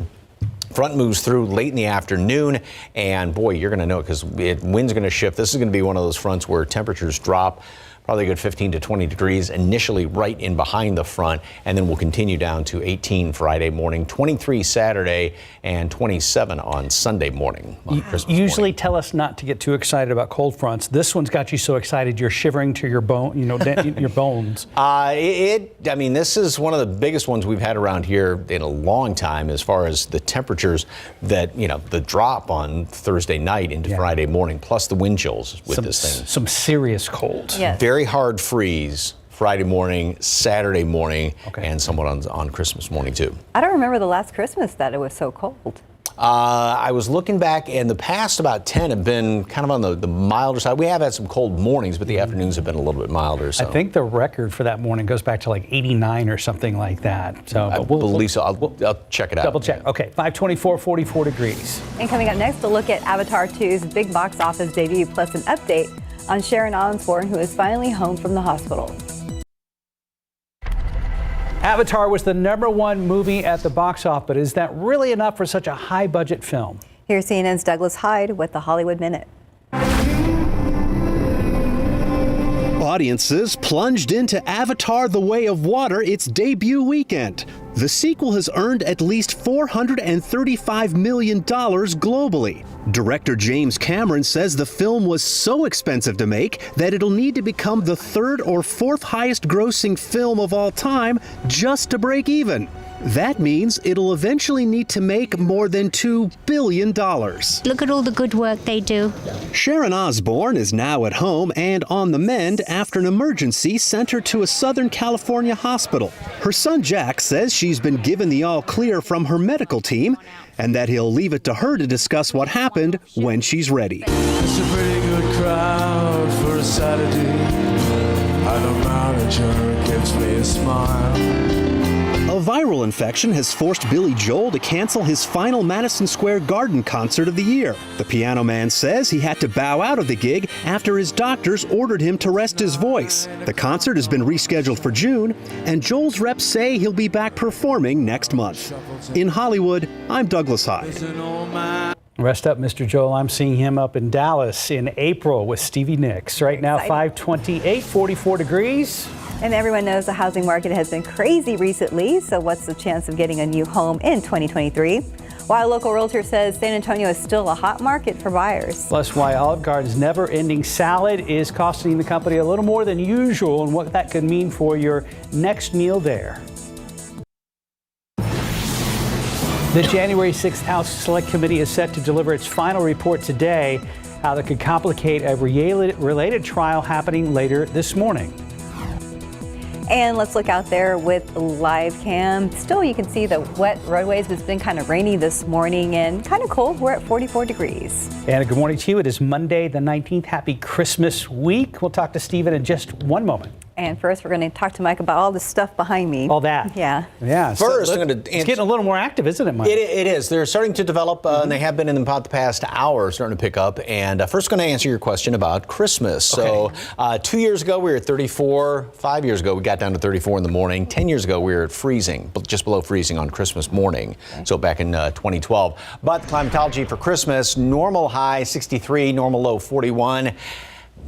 Front moves through late in the afternoon, and boy, you're going to know it because wind's going to shift. This is going to be one of those fronts where temperatures drop probably a good 15 to 20 degrees initially right in behind the front, and then we'll continue down to 18 Friday morning, 23 Saturday, and 27 on Sunday morning. On Christmas Usually morning. tell us not to get too excited about cold fronts. This one's got you so excited you're shivering to your bone, your bones. This is one of the biggest ones we've had around here in a long time as far as the temperatures that, the drop on Thursday night into Friday morning, plus the wind chills with this thing. Some serious cold. Yes. Very hard freeze Friday morning, Saturday morning, and somewhat on Christmas morning too. I don't remember the last Christmas that it was so cold. I was looking back, and the past about 10 have been kind of on the milder side. We have had some cold mornings, but the afternoons have been a little bit milder. So I think the record for that morning goes back to like 89 or something like that. So I believe so. I'll check it out. Double check. Okay, 524, 44 degrees. And coming up next, a look at Avatar 2's big box office debut, plus an update on Sharon Osbourne, who is finally home from the hospital. Avatar was the #1 movie at the box office, but is that really enough for such a high-budget film? Here's CNN's Douglas Hyde with the Hollywood Minute. Audiences plunged into Avatar: The Way of Water its debut weekend. The sequel has earned at least $435 million globally. Director James Cameron says the film was so expensive to make that it'll need to become the 3rd or 4th highest grossing film of all time just to break even. That means it'll eventually need to make more than $2 billion. Look at all the good work they do. Sharon Osbourne is now at home and on the mend after an emergency sent her to a Southern California hospital. Her son Jack says she's been given the all clear from her medical team and that he'll leave it to her to discuss what happened when she's ready. It's a pretty good crowd for a Saturday. And the manager gives me a smile. A viral infection has forced Billy Joel to cancel his final Madison Square Garden concert of the year. The Piano Man says he had to bow out of the gig after his doctors ordered him to rest his voice. The concert has been rescheduled for June, and Joel's reps say he'll be back performing next month. In Hollywood, I'm Douglas Hyde. Rest up, Mr. Joel. I'm seeing him up in Dallas in April with Stevie Nicks. Right now, 528, 44 degrees. And everyone knows the housing market has been crazy recently, so what's the chance of getting a new home in 2023? While a local realtor says San Antonio is still a hot market for buyers. Plus, why Olive Garden's never-ending salad is costing the company a little more than usual, and what that could mean for your next meal there. The January 6th House Select Committee is set to deliver its final report today, how that could complicate a related trial happening later this morning. And let's look out there with live cam. Still, you can see the wet roadways. It's been kind of rainy this morning and kind of cold. We're at 44 degrees. And good morning to you. It is Monday the 19th. Happy Christmas week. We'll talk to Stephen in just one moment. And first, we're going to talk to Mike about all the stuff behind me. All that. Yeah. Yeah. First, so, it's getting a little more active, isn't it, Mike? It is. They're starting to develop, and they have been in about the past hour, starting to pick up. And first, going to answer your question about Christmas. Okay. So 2 years ago, we were at 34. 5 years ago, we got down to 34 in the morning. 10 years ago, we were at freezing, just below freezing on Christmas morning. Okay. So back in 2012. But the climatology for Christmas, normal high 63, normal low 41.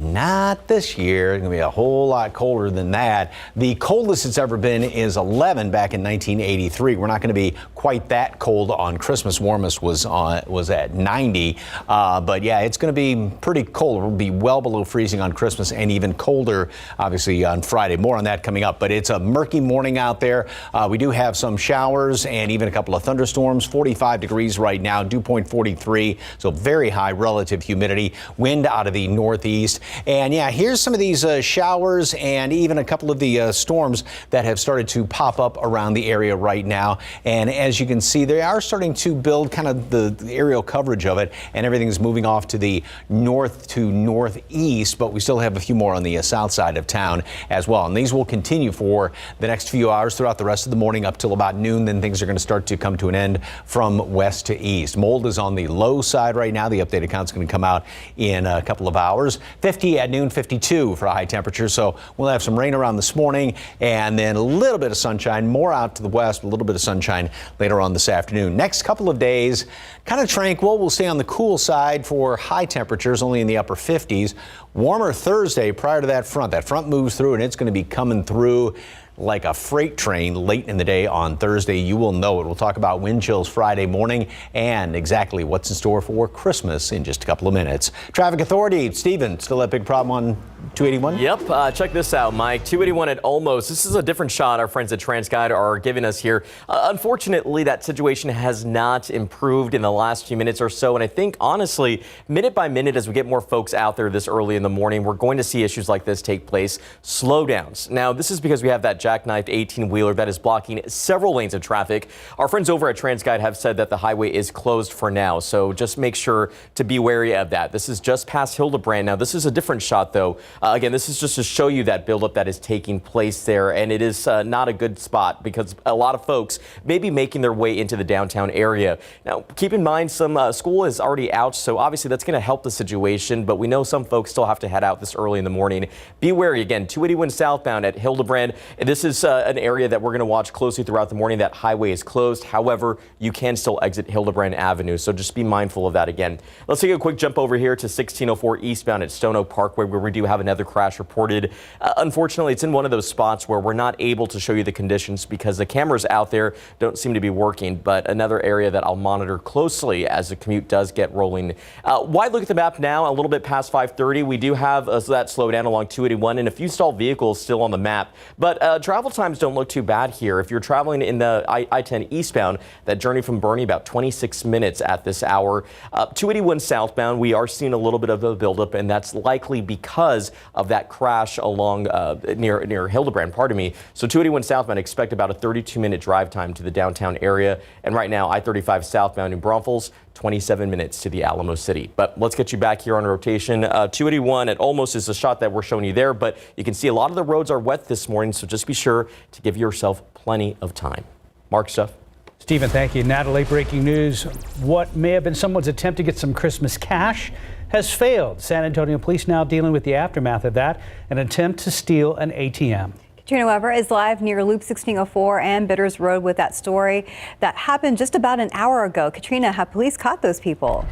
Not this year. It's going to be a whole lot colder than that. The coldest it's ever been is 11 back in 1983. We're not going to be quite that cold on Christmas. Warmest was at 90. But yeah, it's going to be pretty cold. It'll be well below freezing on Christmas and even colder, obviously, on Friday. More on that coming up. But it's a murky morning out there. We do have some showers and even a couple of thunderstorms. 45 degrees right now, dew point 43. So very high relative humidity. Wind out of the northeast. And yeah, here's some of these showers and even a couple of the storms that have started to pop up around the area right now. And as you can see, they are starting to build kind of the aerial coverage of it, and everything's moving off to the north to northeast, but we still have a few more on the south side of town as well. And these will continue for the next few hours throughout the rest of the morning up till about noon. Then things are going to start to come to an end from west to east. Mold is on the low side right now. The updated count's going to come out in a couple of hours. 50 at noon, 52 for a high temperature. So we'll have some rain around this morning and then a little bit of sunshine, more out to the west, a little bit of sunshine later on this afternoon. Next couple of days, kind of tranquil. We'll stay on the cool side for high temperatures, only in the upper 50s. Warmer Thursday prior to that front. That front moves through and it's going to be coming through like a freight train late in the day on Thursday. You will know it. We'll talk about wind chills Friday morning and exactly what's in store for Christmas in just a couple of minutes. Traffic Authority, Stephen, still that big problem on 281? Yep. Check this out, Mike. 281 at Almost. This is a different shot our friends at TransGuide are giving us here. Unfortunately, that situation has not improved in the last few minutes or so. And I think, honestly, minute by minute, as we get more folks out there this early in the morning, we're going to see issues like this take place. Slowdowns. Now, this is because we have that jackknifed 18-wheeler that is blocking several lanes of traffic. Our friends over at TransGuide have said that the highway is closed for now. So just make sure to be wary of that. This is just past Hildebrand. Now, this is a different shot, though. Again, this is just to show you that buildup that is taking place there, and it is not a good spot because a lot of folks may be making their way into the downtown area. Now, keep in mind some school is already out, so obviously that's going to help the situation, but we know some folks still have to head out this early in the morning. Be wary, again, 281 southbound at Hildebrand. This is an area that we're going to watch closely throughout the morning. That highway is closed. However, you can still exit Hildebrand Avenue, so just be mindful of that again. Let's take a quick jump over here to 1604 eastbound at Stone Oak Parkway, where we do have another crash reported. Unfortunately, it's in one of those spots where we're not able to show you the conditions because the cameras out there don't seem to be working, but another area that I'll monitor closely as the commute does get rolling. Wide look at the map now, a little bit past 5:30. We do have that slowdown along 281 and a few stalled vehicles still on the map, but travel times don't look too bad here. If you're traveling in the I-10 eastbound, that journey from Bernie about 26 minutes at this hour. 281 southbound, we are seeing a little bit of a buildup, and that's likely because of that crash along near Hildebrand, pardon me. So 281 southbound, expect about a 32-minute drive time to the downtown area. And right now, I-35 southbound in Braunfels, 27 minutes to the Alamo City. But let's get you back here on rotation. 281 at Almost is the shot that we're showing you there, but you can see a lot of the roads are wet this morning, so just be sure to give yourself plenty of time. Mark, stuff. Stephen, thank you. Natalie, breaking news. What may have been someone's attempt to get some Christmas cash has failed. San Antonio police now dealing with the aftermath of that, an attempt to steal an ATM. Katrina Weber is live near Loop 1604 and Bitters Road with that story that happened just about an hour ago. Katrina, have police caught those people?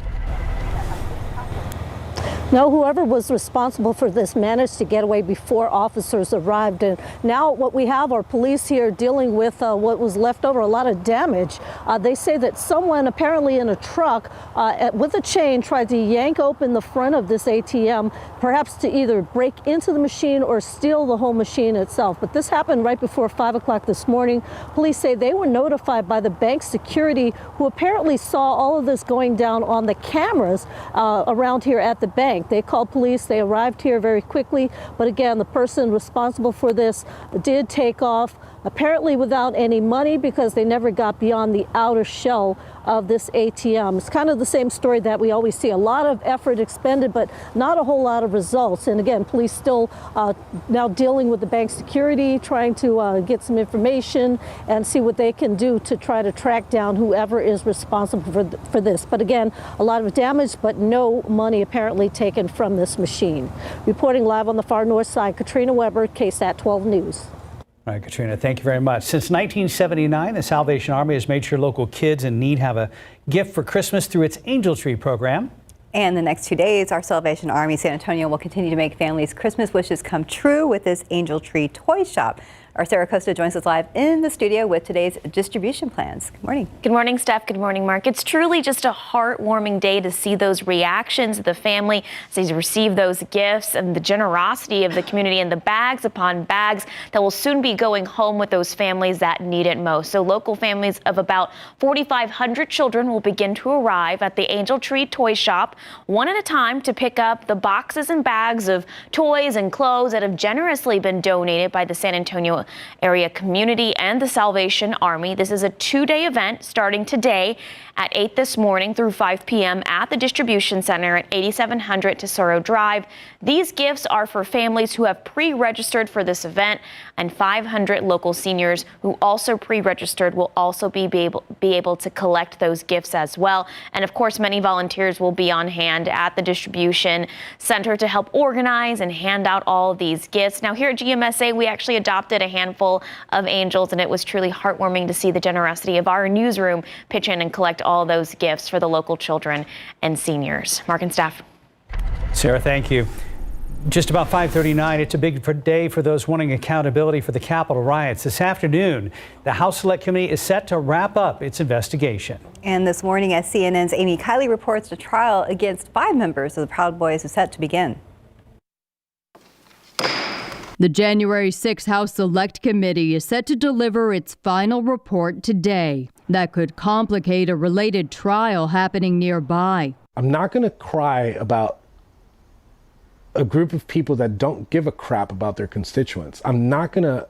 No, whoever was responsible for this managed to get away before officers arrived. And now what we have are police here dealing with what was left over, a lot of damage. They say that someone apparently in a truck with a chain tried to yank open the front of this ATM, perhaps to either break into the machine or steal the whole machine itself. But this happened right before 5 o'clock this morning. Police say they were notified by the bank security, who apparently saw all of this going down on the cameras around here at the bank. They called police. They arrived here very quickly. But again, the person responsible for this did take off, apparently without any money, because they never got beyond the outer shell of this ATM. It's kind of the same story that we always see. A lot of effort expended, but not a whole lot of results. And again, police still now dealing with the bank security, trying to get some information and see what they can do to try to track down whoever is responsible for this. But again, a lot of damage, but no money apparently taken from this machine. Reporting live on the far north side, Katrina Weber, KSAT 12 News. All right, Katrina, thank you very much. Since 1979, the Salvation Army has made sure local kids in need have a gift for Christmas through its Angel Tree program. And the next 2 days, our Salvation Army San Antonio will continue to make families' Christmas wishes come true with this Angel Tree toy shop. Our Sarah Costa joins us live in the studio with today's distribution plans. Good morning. Good morning, Steph. Good morning, Mark. It's truly just a heartwarming day to see those reactions of the family as they receive those gifts and the generosity of the community and the bags upon bags that will soon be going home with those families that need it most. So local families of about 4,500 children will begin to arrive at the Angel Tree Toy Shop one at a time to pick up the boxes and bags of toys and clothes that have generously been donated by the San Antonio area community and the Salvation Army. This is a 2-day event starting today at 8 this morning through 5 p.m. at the distribution center at 8700 Tesoro Drive. These gifts are for families who have pre-registered for this event, and 500 local seniors who also pre-registered will also be able to collect those gifts as well. And of course, many volunteers will be on hand at the distribution center to help organize and hand out all of these gifts. Now, here at GMSA, we actually adopted a handful of angels, and it was truly heartwarming to see the generosity of our newsroom pitch in and collect all those gifts for the local children and seniors. Mark and Steph. Sarah, thank you. Just about 5:39, it's a big day for those wanting accountability for the Capitol riots. This afternoon, the House Select Committee is set to wrap up its investigation. And this morning, as CNN's Amy Kiley reports, the trial against 5 members of the Proud Boys is set to begin. The January 6 House Select Committee is set to deliver its final report today. That could complicate a related trial happening nearby. I'm not going to cry about a group of people that don't give a crap about their constituents. I'm not going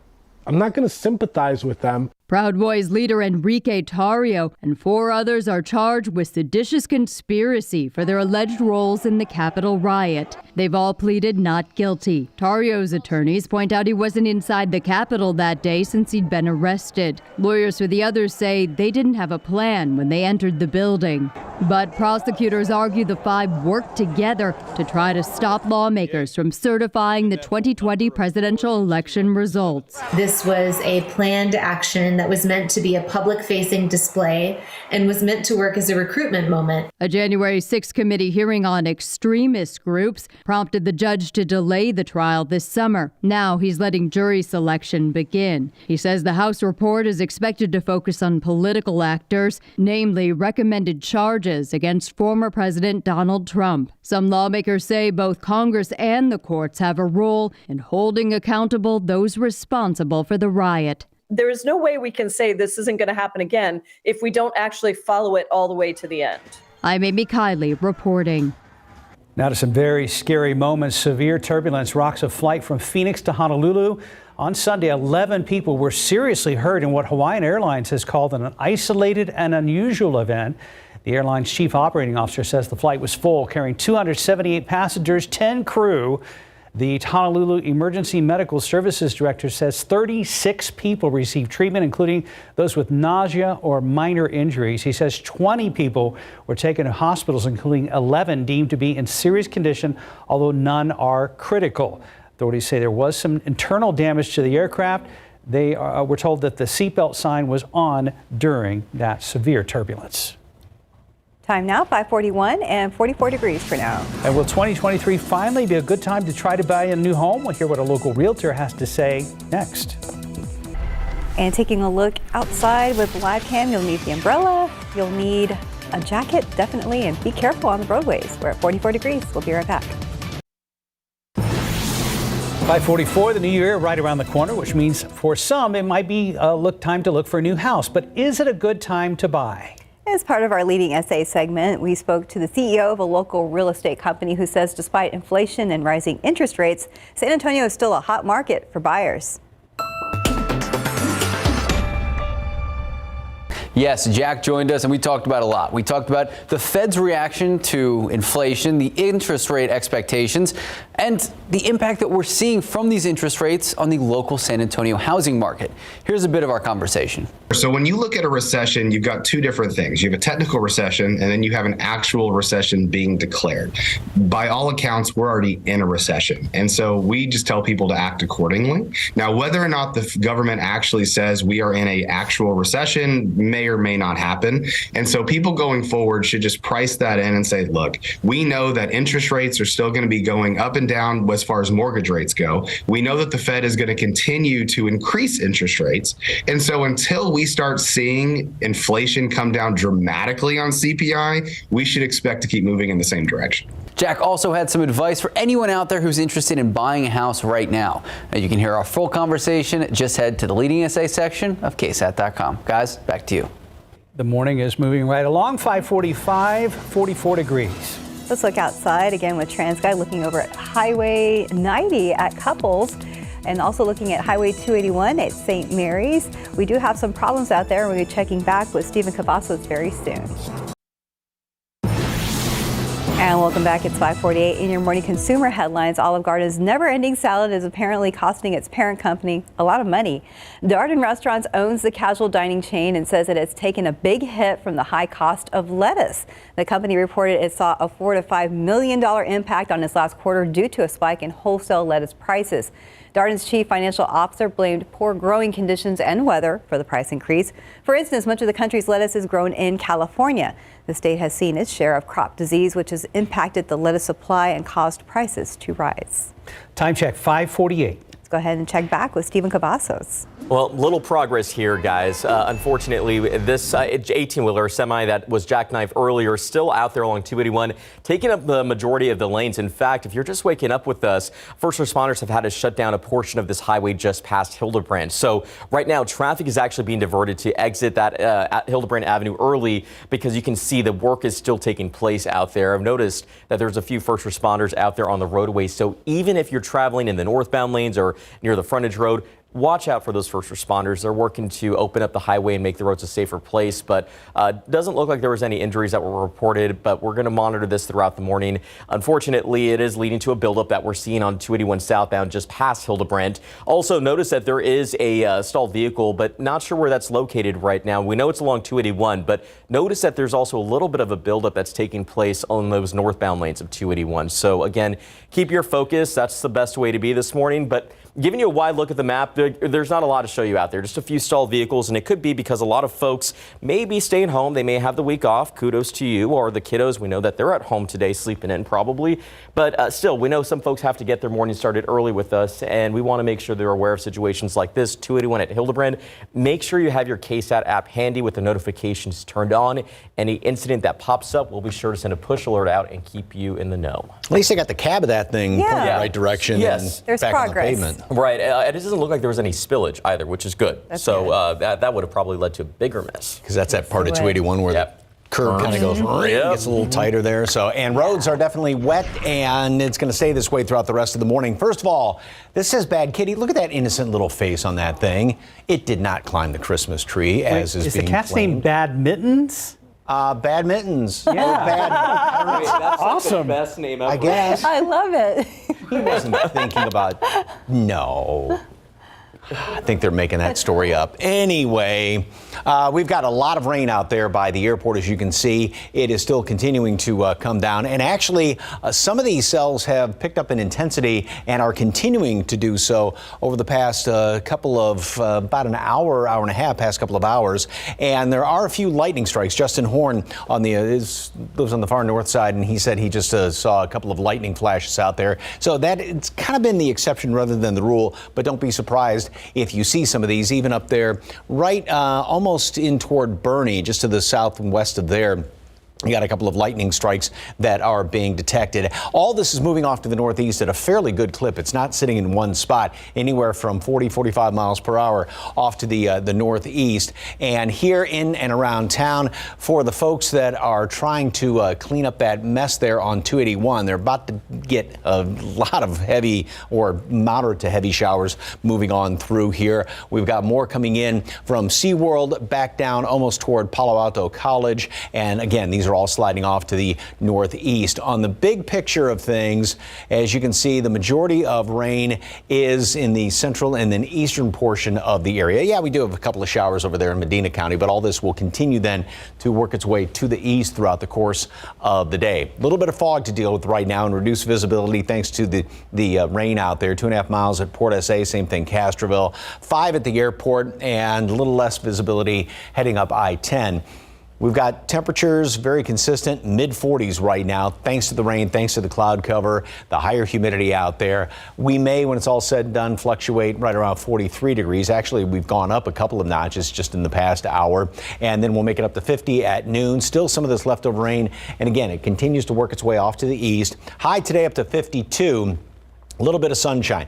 to sympathize with them. Proud Boys leader Enrique Tarrio and 4 others are charged with seditious conspiracy for their alleged roles in the Capitol riot. They've all pleaded not guilty. Tarrio's attorneys point out he wasn't inside the Capitol that day since he'd been arrested. Lawyers for the others say they didn't have a plan when they entered the building. But prosecutors argue the 5 worked together to try to stop lawmakers from certifying the 2020 presidential election results. This was a planned action that was meant to be a public-facing display and was meant to work as a recruitment moment. A January 6 committee hearing on extremist groups prompted the judge to delay the trial this summer. Now he's letting jury selection begin. He says the House report is expected to focus on political actors, namely recommended charges against former President Donald Trump. Some lawmakers say both Congress and the courts have a role in holding accountable those responsible for the riot. There is no way we can say this isn't going to happen again if we don't actually follow it all the way to the end. I'm Amy Kiley reporting. Now to some very scary moments. Severe turbulence rocks a flight from Phoenix to Honolulu. On Sunday, 11 people were seriously hurt in what Hawaiian Airlines has called an isolated and unusual event. The airline's chief operating officer says the flight was full, carrying 278 passengers, 10 crew. The Honolulu Emergency Medical Services Director says 36 people received treatment, including those with nausea or minor injuries. He says 20 people were taken to hospitals, including 11 deemed to be in serious condition, although none are critical. Authorities say there was some internal damage to the aircraft. They were told that the seatbelt sign was on during that severe turbulence. Time now, 5:41 and 44 degrees for now. And will 2023 finally be a good time to try to buy a new home? We'll hear what a local realtor has to say next. And taking a look outside with live cam, you'll need the umbrella, you'll need a jacket, definitely, and be careful on the roadways. We're at 44 degrees. We'll be right back. 5:44, the new year right around the corner, which means for some it might be time to look for a new house. But is it a good time to buy? As part of our Leading SA segment, we spoke to the CEO of a local real estate company who says despite inflation and rising interest rates, San Antonio is still a hot market for buyers. Yes, Jack joined us and we talked about a lot. We talked about the Fed's reaction to inflation, the interest rate expectations, and the impact that we're seeing from these interest rates on the local San Antonio housing market. Here's a bit of our conversation. So when you look at a recession, you've got two different things. You have a technical recession and then you have an actual recession being declared. By all accounts, we're already in a recession. And so we just tell people to act accordingly. Now, whether or not the government actually says we are in an actual recession may or may not happen. And so people going forward should just price that in and say, look, we know that interest rates are still going to be going up and down as far as mortgage rates go. We know that the Fed is going to continue to increase interest rates. And so until we start seeing inflation come down dramatically on CPI, we should expect to keep moving in the same direction. Jack also had some advice for anyone out there who's interested in buying a house right now. Now you can hear our full conversation. Just head to the Leading SA section of KSAT.com. Guys, back to you. The morning is moving right along. 5:45, 44 degrees. Let's look outside again with TransGuide, looking over at Highway 90 at Couples and also looking at Highway 281 at St. Mary's. We do have some problems out there. We'll be checking back with Stephen Cavazos very soon. And welcome back. It's 5:48 in your morning consumer headlines. Olive Garden's never-ending salad is apparently costing its parent company a lot of money. Darden Restaurants owns the casual dining chain and says it has taken a big hit from the high cost of lettuce. The company reported it saw a $4 to $5 million impact on its last quarter due to a spike in wholesale lettuce prices. Darden's chief financial officer blamed poor growing conditions and weather for the price increase. For instance, much of the country's lettuce is grown in California. The state has seen its share of crop disease, which has impacted the lettuce supply and caused prices to rise. Time check, 5:48. Let's go ahead and check back with Stephen Cavazos. Well, little progress here, guys. Unfortunately, this 18-wheeler semi that was jackknifed earlier still out there along 281, taking up the majority of the lanes. In fact, if you're just waking up with us, first responders have had to shut down a portion of this highway just past Hildebrand. So right now, traffic is actually being diverted to exit that at Hildebrand Avenue early because you can see the work is still taking place out there. I've noticed that there's a few first responders out there on the roadway. So even if you're traveling in the northbound lanes or near the frontage road, watch out for those first responders. They're working to open up the highway and make the roads a safer place, but doesn't look like there was any injuries that were reported, but we're going to monitor this throughout the morning. Unfortunately, it is leading to a buildup that we're seeing on 281 southbound just past Hildebrand. Also, notice that there is a stalled vehicle, but not sure where that's located right now. We know it's along 281, but notice that there's also a little bit of a buildup that's taking place on those northbound lanes of 281. So again, keep your focus. That's the best way to be this morning, but giving you a wide look at the map, there's not a lot to show you out there, just a few stalled vehicles, and it could be because a lot of folks may be staying home. They may have the week off. Kudos to you, or the kiddos. We know that they're at home today sleeping in probably, but still, we know some folks have to get their morning started early with us, and we want to make sure they're aware of situations like this. 281 at Hildebrand. Make sure you have your KSAT app handy with the notifications turned on. Any incident that pops up, we'll be sure to send a push alert out and keep you in the know. At least they got the cab of that thing pointing in the right direction. Yes, and there's back progress. on the pavement. Right. It doesn't look like there was any spillage either, which is good. That's so good. That would have probably led to a bigger mess. Because that's that part of 281 where the curb kind of goes, gets a little tighter there. So, and roads are definitely wet, and it's going to stay this way throughout the rest of the morning. First of all, this says Bad Kitty. Look at that innocent little face on that thing. It did not climb the Christmas tree, as is being the cat's claimed. name Bad Mittens? Bad Mittens. Yeah. That's awesome. Like the best name ever. I guess. I love it. He wasn't thinking about, no. I think they're making that story up. Anyway, we've got a lot of rain out there by the airport, as you can see. It is still continuing to come down. And actually, some of these cells have picked up in intensity and are continuing to do so over the past couple of, about an hour, hour and a half, past couple of hours. And there are a few lightning strikes. Justin Horn lives on the far north side, and he said he just saw a couple of lightning flashes out there. So that it's kind of been the exception rather than the rule, but don't be surprised if you see some of these, even up there, right almost in toward Bernie, just to the south and west of there. You got a couple of lightning strikes that are being detected. All this is moving off to the northeast at a fairly good clip. It's not sitting in one spot, anywhere from 40, 45 miles per hour off to the northeast. And here in and around town, for the folks that are trying to clean up that mess there on 281, they're about to get a lot of heavy or moderate to heavy showers moving on through here. We've got more coming in from SeaWorld back down almost toward Palo Alto College. And again, these are all sliding off to the northeast. On the big picture of things, as you can see, the majority of rain is in the central and then eastern portion of the area. Yeah, we do have a couple of showers over there in Medina County, but all this will continue then to work its way to the east throughout the course of the day. A little bit of fog to deal with right now and reduced visibility thanks to the rain out there. 2.5 miles at Port SA, same thing, Castroville. 5 at the airport, and a little less visibility heading up I-10. We've got temperatures very consistent, mid-40s right now, thanks to the rain, thanks to the cloud cover, the higher humidity out there. We may, when it's all said and done, fluctuate right around 43 degrees. Actually, we've gone up a couple of notches just in the past hour, and then we'll make it up to 50 at noon. Still some of this leftover rain, and again, it continues to work its way off to the east. High today up to 52, a little bit of sunshine.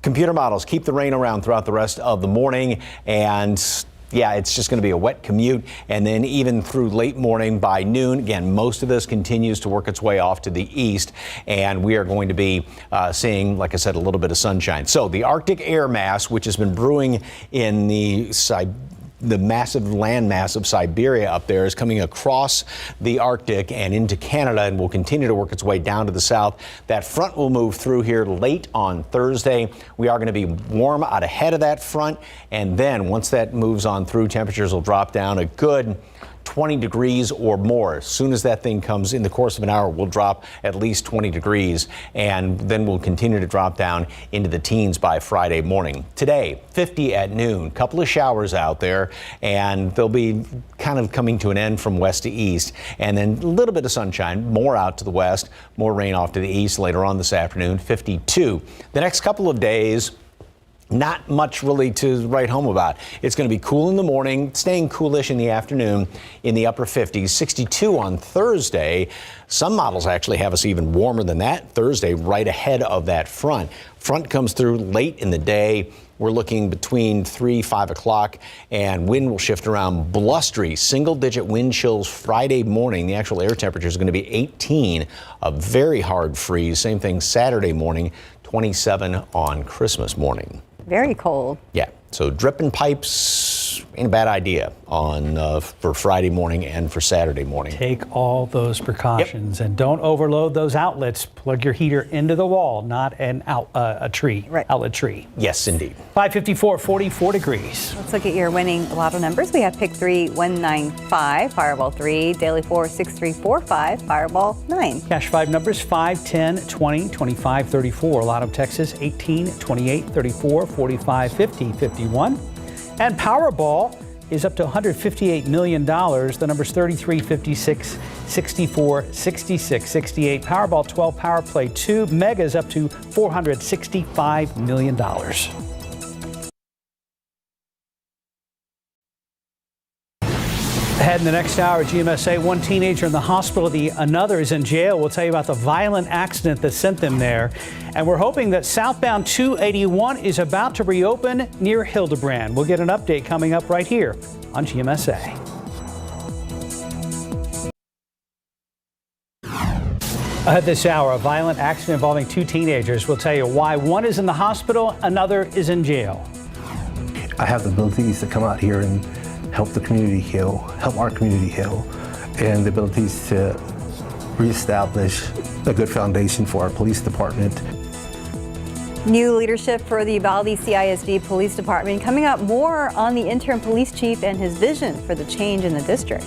Computer models keep the rain around throughout the rest of the morning, and yeah, it's just going to be a wet commute, and then even through late morning by noon. Again, most of this continues to work its way off to the east, and we are going to be seeing, like I said, a little bit of sunshine. So the Arctic air mass, which has been brewing in the massive landmass of Siberia up there, is coming across the Arctic and into Canada and will continue to work its way down to the south. That front will move through here late on Thursday. We are going to be warm out ahead of that front, and then once that moves on through, temperatures will drop down a good 20 degrees or more. As soon as that thing comes in the course of an hour, we'll drop at least 20 degrees, and then we'll continue to drop down into the teens by Friday morning. Today, 50 at noon, couple of showers out there, and they'll be kind of coming to an end from west to east, and then a little bit of sunshine, more out to the west, more rain off to the east later on this afternoon, 52. The next couple of days, not much really to write home about. It's going to be cool in the morning, staying coolish in the afternoon in the upper 50s, 62 on Thursday. Some models actually have us even warmer than that Thursday, right ahead of that front. Front comes through late in the day. We're looking between 5 o'clock, and wind will shift around. Blustery, single-digit wind chills Friday morning. The actual air temperature is going to be 18, a very hard freeze. Same thing Saturday morning, 27 on Christmas morning. Very cold. Yeah, so dripping pipes ain't a bad idea on for Friday morning and for Saturday morning. Take all those precautions and don't overload those outlets. Plug your heater into the wall, not a tree, outlet tree. Yes, indeed. 554, 44 degrees. Let's look at your winning lotto numbers. We have pick 3, 195, Fireball 3, Daily 4, 6345, Fireball 9. Cash 5 numbers 5, 10, 20, 25, 34. Lotto Texas 18, 28, 34, 45, 50, 51. And Powerball is up to $158 million. The numbers 33, 56, 64, 66, 68. Powerball 12, Power Play 2. Mega is up to $465 million. Ahead in the next hour, GMSA, one teenager in the hospital, another is in jail. We'll tell you about the violent accident that sent them there. And we're hoping that southbound 281 is about to reopen near Hildebrand. We'll get an update coming up right here on GMSA. Ahead this hour, a violent accident involving 2 teenagers. We'll tell you why one is in the hospital, another is in jail. I have the abilities to come out here and help the community heal, help our community heal, and the abilities to reestablish a good foundation for our police department. New leadership for the Uvalde CISD Police Department. Coming up, more on the interim police chief and his vision for the change in the district.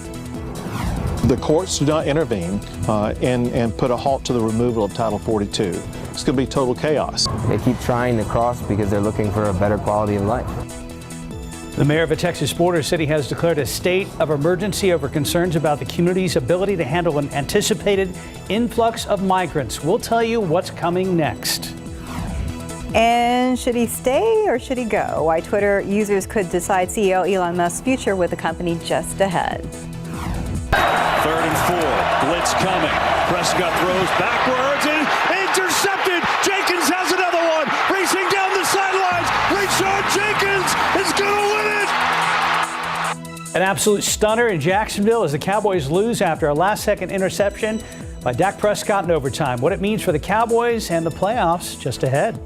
The courts do not intervene and put a halt to the removal of Title 42. It's going to be total chaos. They keep trying to cross because they're looking for a better quality of life. The mayor of a Texas border city has declared a state of emergency over concerns about the community's ability to handle an anticipated influx of migrants. We'll tell you what's coming next. And should he stay or should he go? Why Twitter users could decide CEO Elon Musk's future with the company just ahead. 3rd and 4, blitz coming. Prescott throws backwards and intercepted. Jenkins has another one, racing down the sidelines. Rashard Jenkins is going to win it. An absolute stunner in Jacksonville as the Cowboys lose after a last-second interception by Dak Prescott in overtime. What it means for the Cowboys and the playoffs just ahead.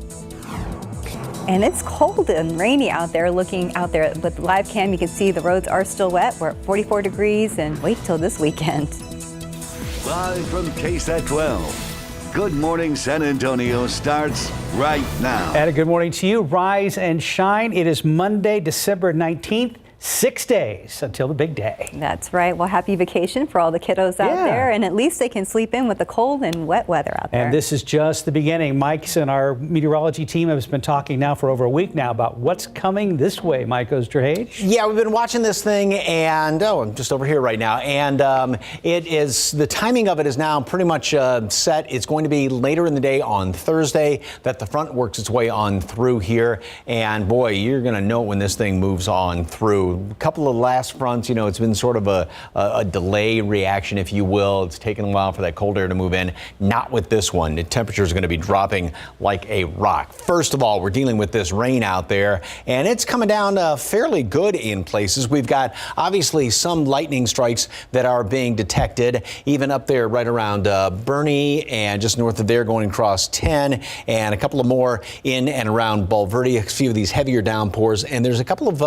And it's cold and rainy out there. Looking out there with the live cam, you can see the roads are still wet. We're at 44 degrees and wait till this weekend. Live from KSAT 12. Good Morning San Antonio starts right now. And a good morning to you. Rise and shine. It is Monday, December 19th. 6 days until the big day. That's right. Well, happy vacation for all the kiddos out there. And at least they can sleep in with the cold and wet weather out there. And this is just the beginning. Mike's and our meteorology team has been talking now for over a week now about what's coming this way. Mike Osterhage. Yeah, we've been watching this thing and, I'm just over here right now. And it is, the timing of it is now pretty much set. It's going to be later in the day on Thursday that the front works its way on through here. And boy, you're going to know when this thing moves on through. A couple of last fronts, it's been sort of a delay reaction, if you will. It's taken a while for that cold air to move in. Not with this one. The temperature is going to be dropping like a rock. First of all, we're dealing with this rain out there, and it's coming down fairly good in places. We've got obviously some lightning strikes that are being detected, even up there right around Bernie and just north of there going across 10, and a couple of more in and around Bulverde. A few of these heavier downpours, and there's a couple of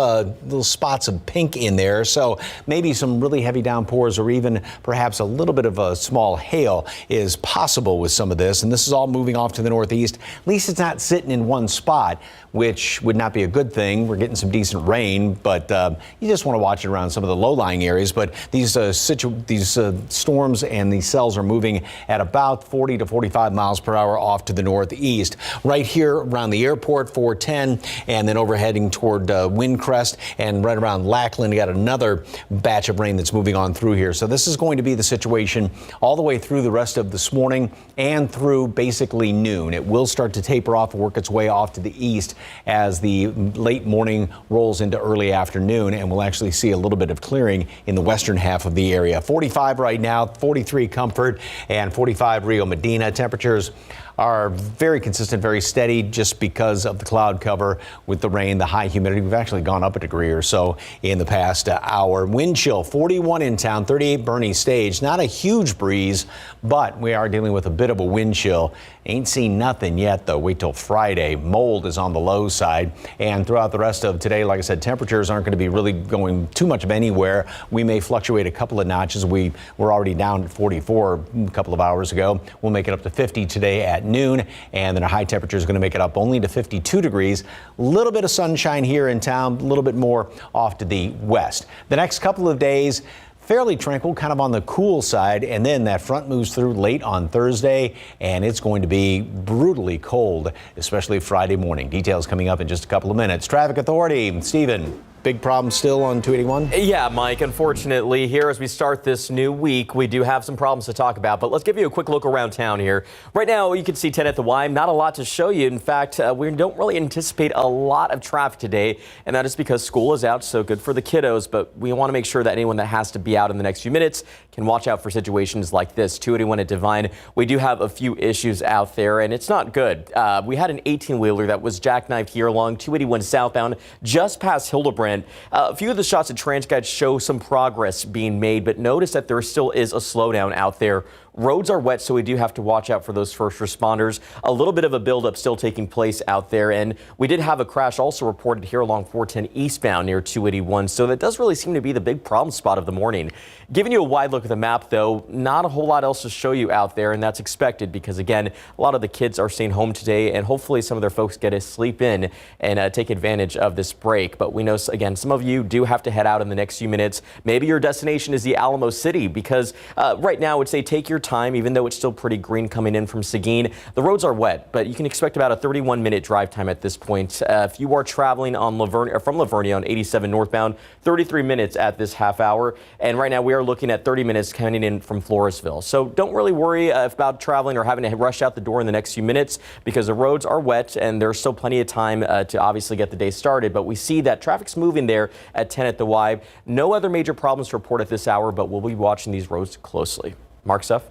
little spots of pink in there, so maybe some really heavy downpours or even perhaps a little bit of a small hail is possible with some of this. And this is all moving off to the northeast. At least it's not sitting in one spot, which would not be a good thing. We're getting some decent rain, but you just want to watch it around some of the low-lying areas. But these storms and these cells are moving at about 40 to 45 miles per hour off to the northeast. Right here around the airport, 410, and then overheading toward Windcrest and right around around Lackland. You got another batch of rain that's moving on through here. So this is going to be the situation all the way through the rest of this morning and through basically noon. It will start to taper off and work its way off to the east as the late morning rolls into early afternoon, and we'll actually see a little bit of clearing in the western half of the area. 45 right now, 43 Comfort, and 45 Rio Medina. Temperatures are very consistent, very steady just because of the cloud cover with the rain, the high humidity. We've actually gone up a degree or so in the past hour. Wind chill 41 in town, 38 Bernie Stage. Not a huge breeze, but we are dealing with a bit of a wind chill. Ain't seen nothing yet, though. Wait till Friday. Mold is on the low side. And throughout the rest of today, like I said, temperatures aren't going to be really going too much of anywhere. We may fluctuate a couple of notches. We were already down at 44 a couple of hours ago. We'll make it up to 50 today at noon. And then a high temperature is going to make it up only to 52 degrees. A little bit of sunshine here in town, a little bit more off to the west. The next couple of days, fairly tranquil, kind of on the cool side, and then that front moves through late on Thursday, and it's going to be brutally cold, especially Friday morning. Details coming up in just a couple of minutes. Traffic Authority, Stephen. Big problem still on 281? Yeah, Mike, unfortunately, here as we start this new week, we do have some problems to talk about, but let's give you a quick look around town here. Right now, you can see 10 at the Y, not a lot to show you. In fact, we don't really anticipate a lot of traffic today, and that is because school is out, so good for the kiddos, but we want to make sure that anyone that has to be out in the next few minutes can watch out for situations like this. 281 at Divine, we do have a few issues out there, and it's not good. We had an 18-wheeler that was jackknifed here along 281 southbound, just past Hildebrand. A few of the shots at TransGuide show some progress being made, but notice that there still is a slowdown out there. Roads are wet, so we do have to watch out for those first responders. A little bit of a buildup still taking place out there, and we did have a crash also reported here along 410 eastbound near 281, so that does really seem to be the big problem spot of the morning. Giving you a wide look at the map, though, not a whole lot else to show you out there, and that's expected because, again, a lot of the kids are staying home today, and hopefully some of their folks get to sleep in and take advantage of this break. But we know, again, some of you do have to head out in the next few minutes. Maybe your destination is the Alamo City because right now I would say take your time, even though it's still pretty green coming in from Seguin. The roads are wet, but you can expect about a 31-minute drive time at this point. If you are traveling on from Lavernia on 87 northbound, 33 minutes at this half hour. And right now we are looking at 30 minutes coming in from Floresville. So don't really worry about traveling or having to rush out the door in the next few minutes because the roads are wet and there's still plenty of time to obviously get the day started. But we see that traffic's moving there at 10 at the Y. No other major problems to report at this hour, but we'll be watching these roads closely. Mark, Steph?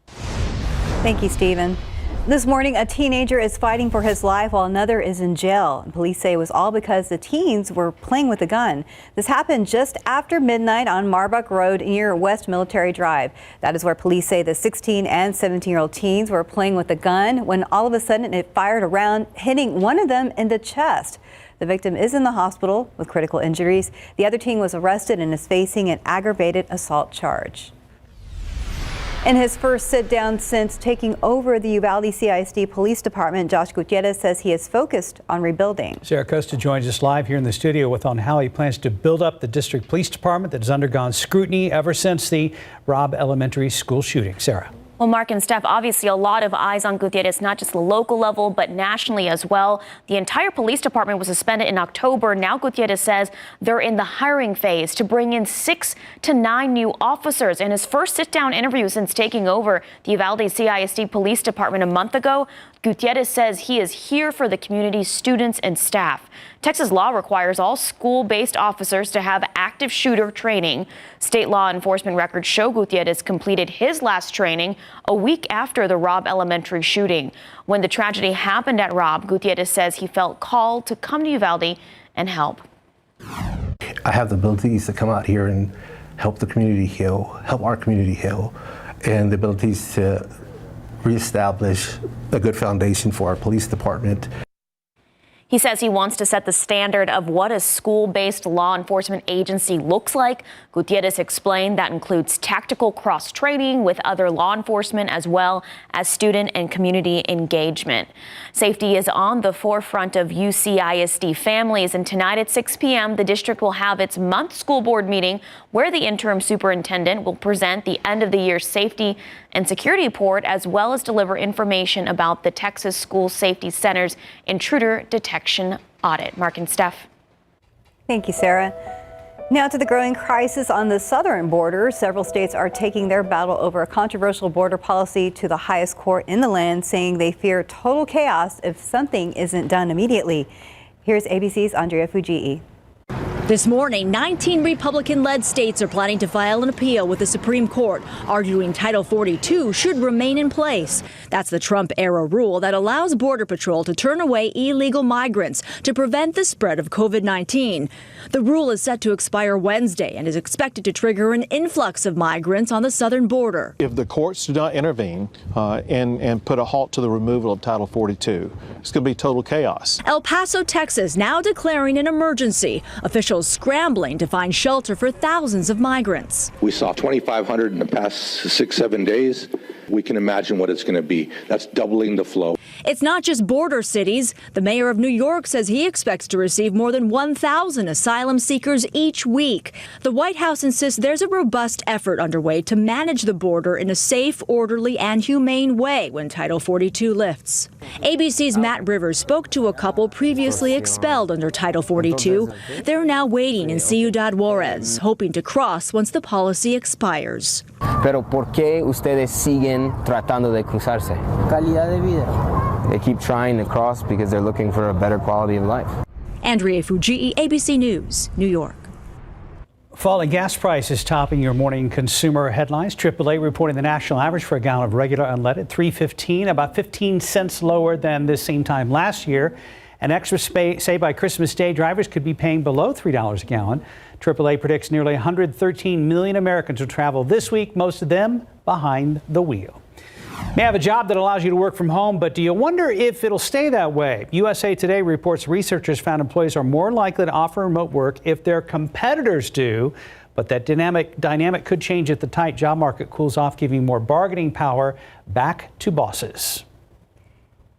Thank you, Stephen. This morning, a teenager is fighting for his life while another is in jail. Police say it was all because the teens were playing with a gun. This happened just after midnight on Marbuck Road near West Military Drive. That is where police say the 16 and 17-year-old teens were playing with a gun when all of a sudden it fired a round, hitting one of them in the chest. The victim is in the hospital with critical injuries. The other teen was arrested and is facing an aggravated assault charge. In his first sit-down since taking over the Uvalde CISD Police Department, Josh Gutierrez says he is focused on rebuilding. Sarah Costa joins us live here in the studio with on how he plans to build up the district police department that has undergone scrutiny ever since the Robb Elementary School shooting. Sarah. Well, Mark and Steph, obviously a lot of eyes on Gutierrez, not just the local level, but nationally as well. The entire police department was suspended in October. Now Gutierrez says they're in the hiring phase to bring in 6 to 9 new officers. In his first sit-down interview since taking over the Uvalde CISD Police Department a month ago, Gutierrez says he is here for the community, students, and staff. Texas law requires all school-based officers to have active shooter training. State law enforcement records show Gutierrez completed his last training a week after the Robb Elementary shooting. When the tragedy happened at Robb, Gutierrez says he felt called to come to Uvalde and help. I have the abilities to come out here and help the community heal, help our community heal, and the abilities to reestablish a good foundation for our police department. He says he wants to set the standard of what a school-based law enforcement agency looks like. Gutierrez explained that includes tactical cross-training with other law enforcement as well as student and community engagement. Safety is on the forefront of UCISD families, and tonight at 6 p.m. the district will have its month school board meeting where the interim superintendent will present the end-of-the-year safety and security report as well as deliver information about the Texas School Safety Center's intruder detection audit. Mark and Steph. Thank you, Sarah. Now to the growing crisis on the southern border. Several states are taking their battle over a controversial border policy to the highest court in the land, saying they fear total chaos if something isn't done immediately. Here's ABC's Andrea Fujii. This morning, 19 Republican-led states are planning to file an appeal with the Supreme Court, arguing Title 42 should remain in place. That's the Trump-era rule that allows Border Patrol to turn away illegal migrants to prevent the spread of COVID-19. The rule is set to expire Wednesday and is expected to trigger an influx of migrants on the southern border. If the courts do not intervene and put a halt to the removal of Title 42, it's going to be total chaos. El Paso, Texas, now declaring an emergency. Officials scrambling to find shelter for thousands of migrants. We saw 2,500 in the past 6-7 days. We can imagine what it's going to be. That's doubling the flow. It's not just border cities. The mayor of New York says he expects to receive more than 1,000 asylum seekers each week. The White House insists there's a robust effort underway to manage the border in a safe, orderly, and humane way when Title 42 lifts. ABC's Matt Rivers spoke to a couple previously expelled under Title 42. They're now waiting in Ciudad Juarez, hoping to cross once the policy expires. Pero ¿por qué ustedes siguen tratando de cruzarse? Calidad de vida. They keep trying to cross because they're looking for a better quality of life. Andrea Fujii, ABC News, New York. Falling gas prices topping your morning consumer headlines. AAA reporting the national average for a gallon of regular unleaded, $3.15, about 15 cents lower than this same time last year. And experts say by Christmas Day, drivers could be paying below $3 a gallon. AAA predicts nearly 113 million Americans will travel this week, most of them behind the wheel. You may have a job that allows you to work from home, but do you wonder if it'll stay that way? USA Today reports researchers found employees are more likely to offer remote work if their competitors do, but that dynamic could change if the tight job market cools off, giving more bargaining power back to bosses.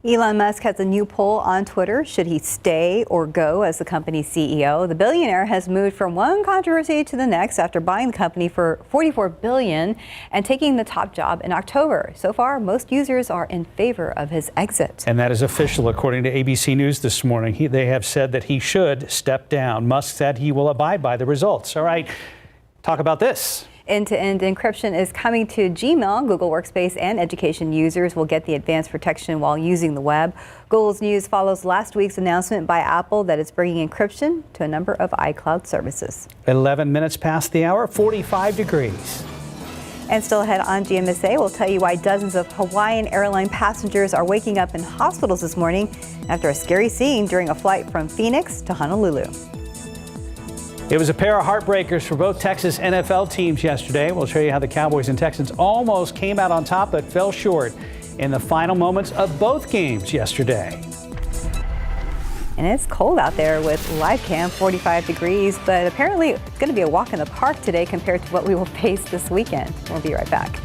Elon Musk has a new poll on Twitter. Should he stay or go as the company's CEO? The billionaire has moved from one controversy to the next after buying the company for $44 billion and taking the top job in October. So far, most users are in favor of his exit. And that is official, according to ABC News this morning. They have said that he should step down. Musk said he will abide by the results. All right, talk about this. End-to-end encryption is coming to Gmail. Google Workspace and education users will get the advanced protection while using the web. Google's news follows last week's announcement by Apple that it's bringing encryption to a number of iCloud services. 11 minutes past the hour, 45 degrees. And still ahead on GMSA, we'll tell you why dozens of Hawaiian airline passengers are waking up in hospitals this morning after a scary scene during a flight from Phoenix to Honolulu. It was a pair of heartbreakers for both Texas NFL teams yesterday. We'll show you how the Cowboys and Texans almost came out on top but fell short in the final moments of both games yesterday. And it's cold out there with live cam, 45 degrees, but apparently it's going to be a walk in the park today compared to what we will face this weekend. We'll be right back.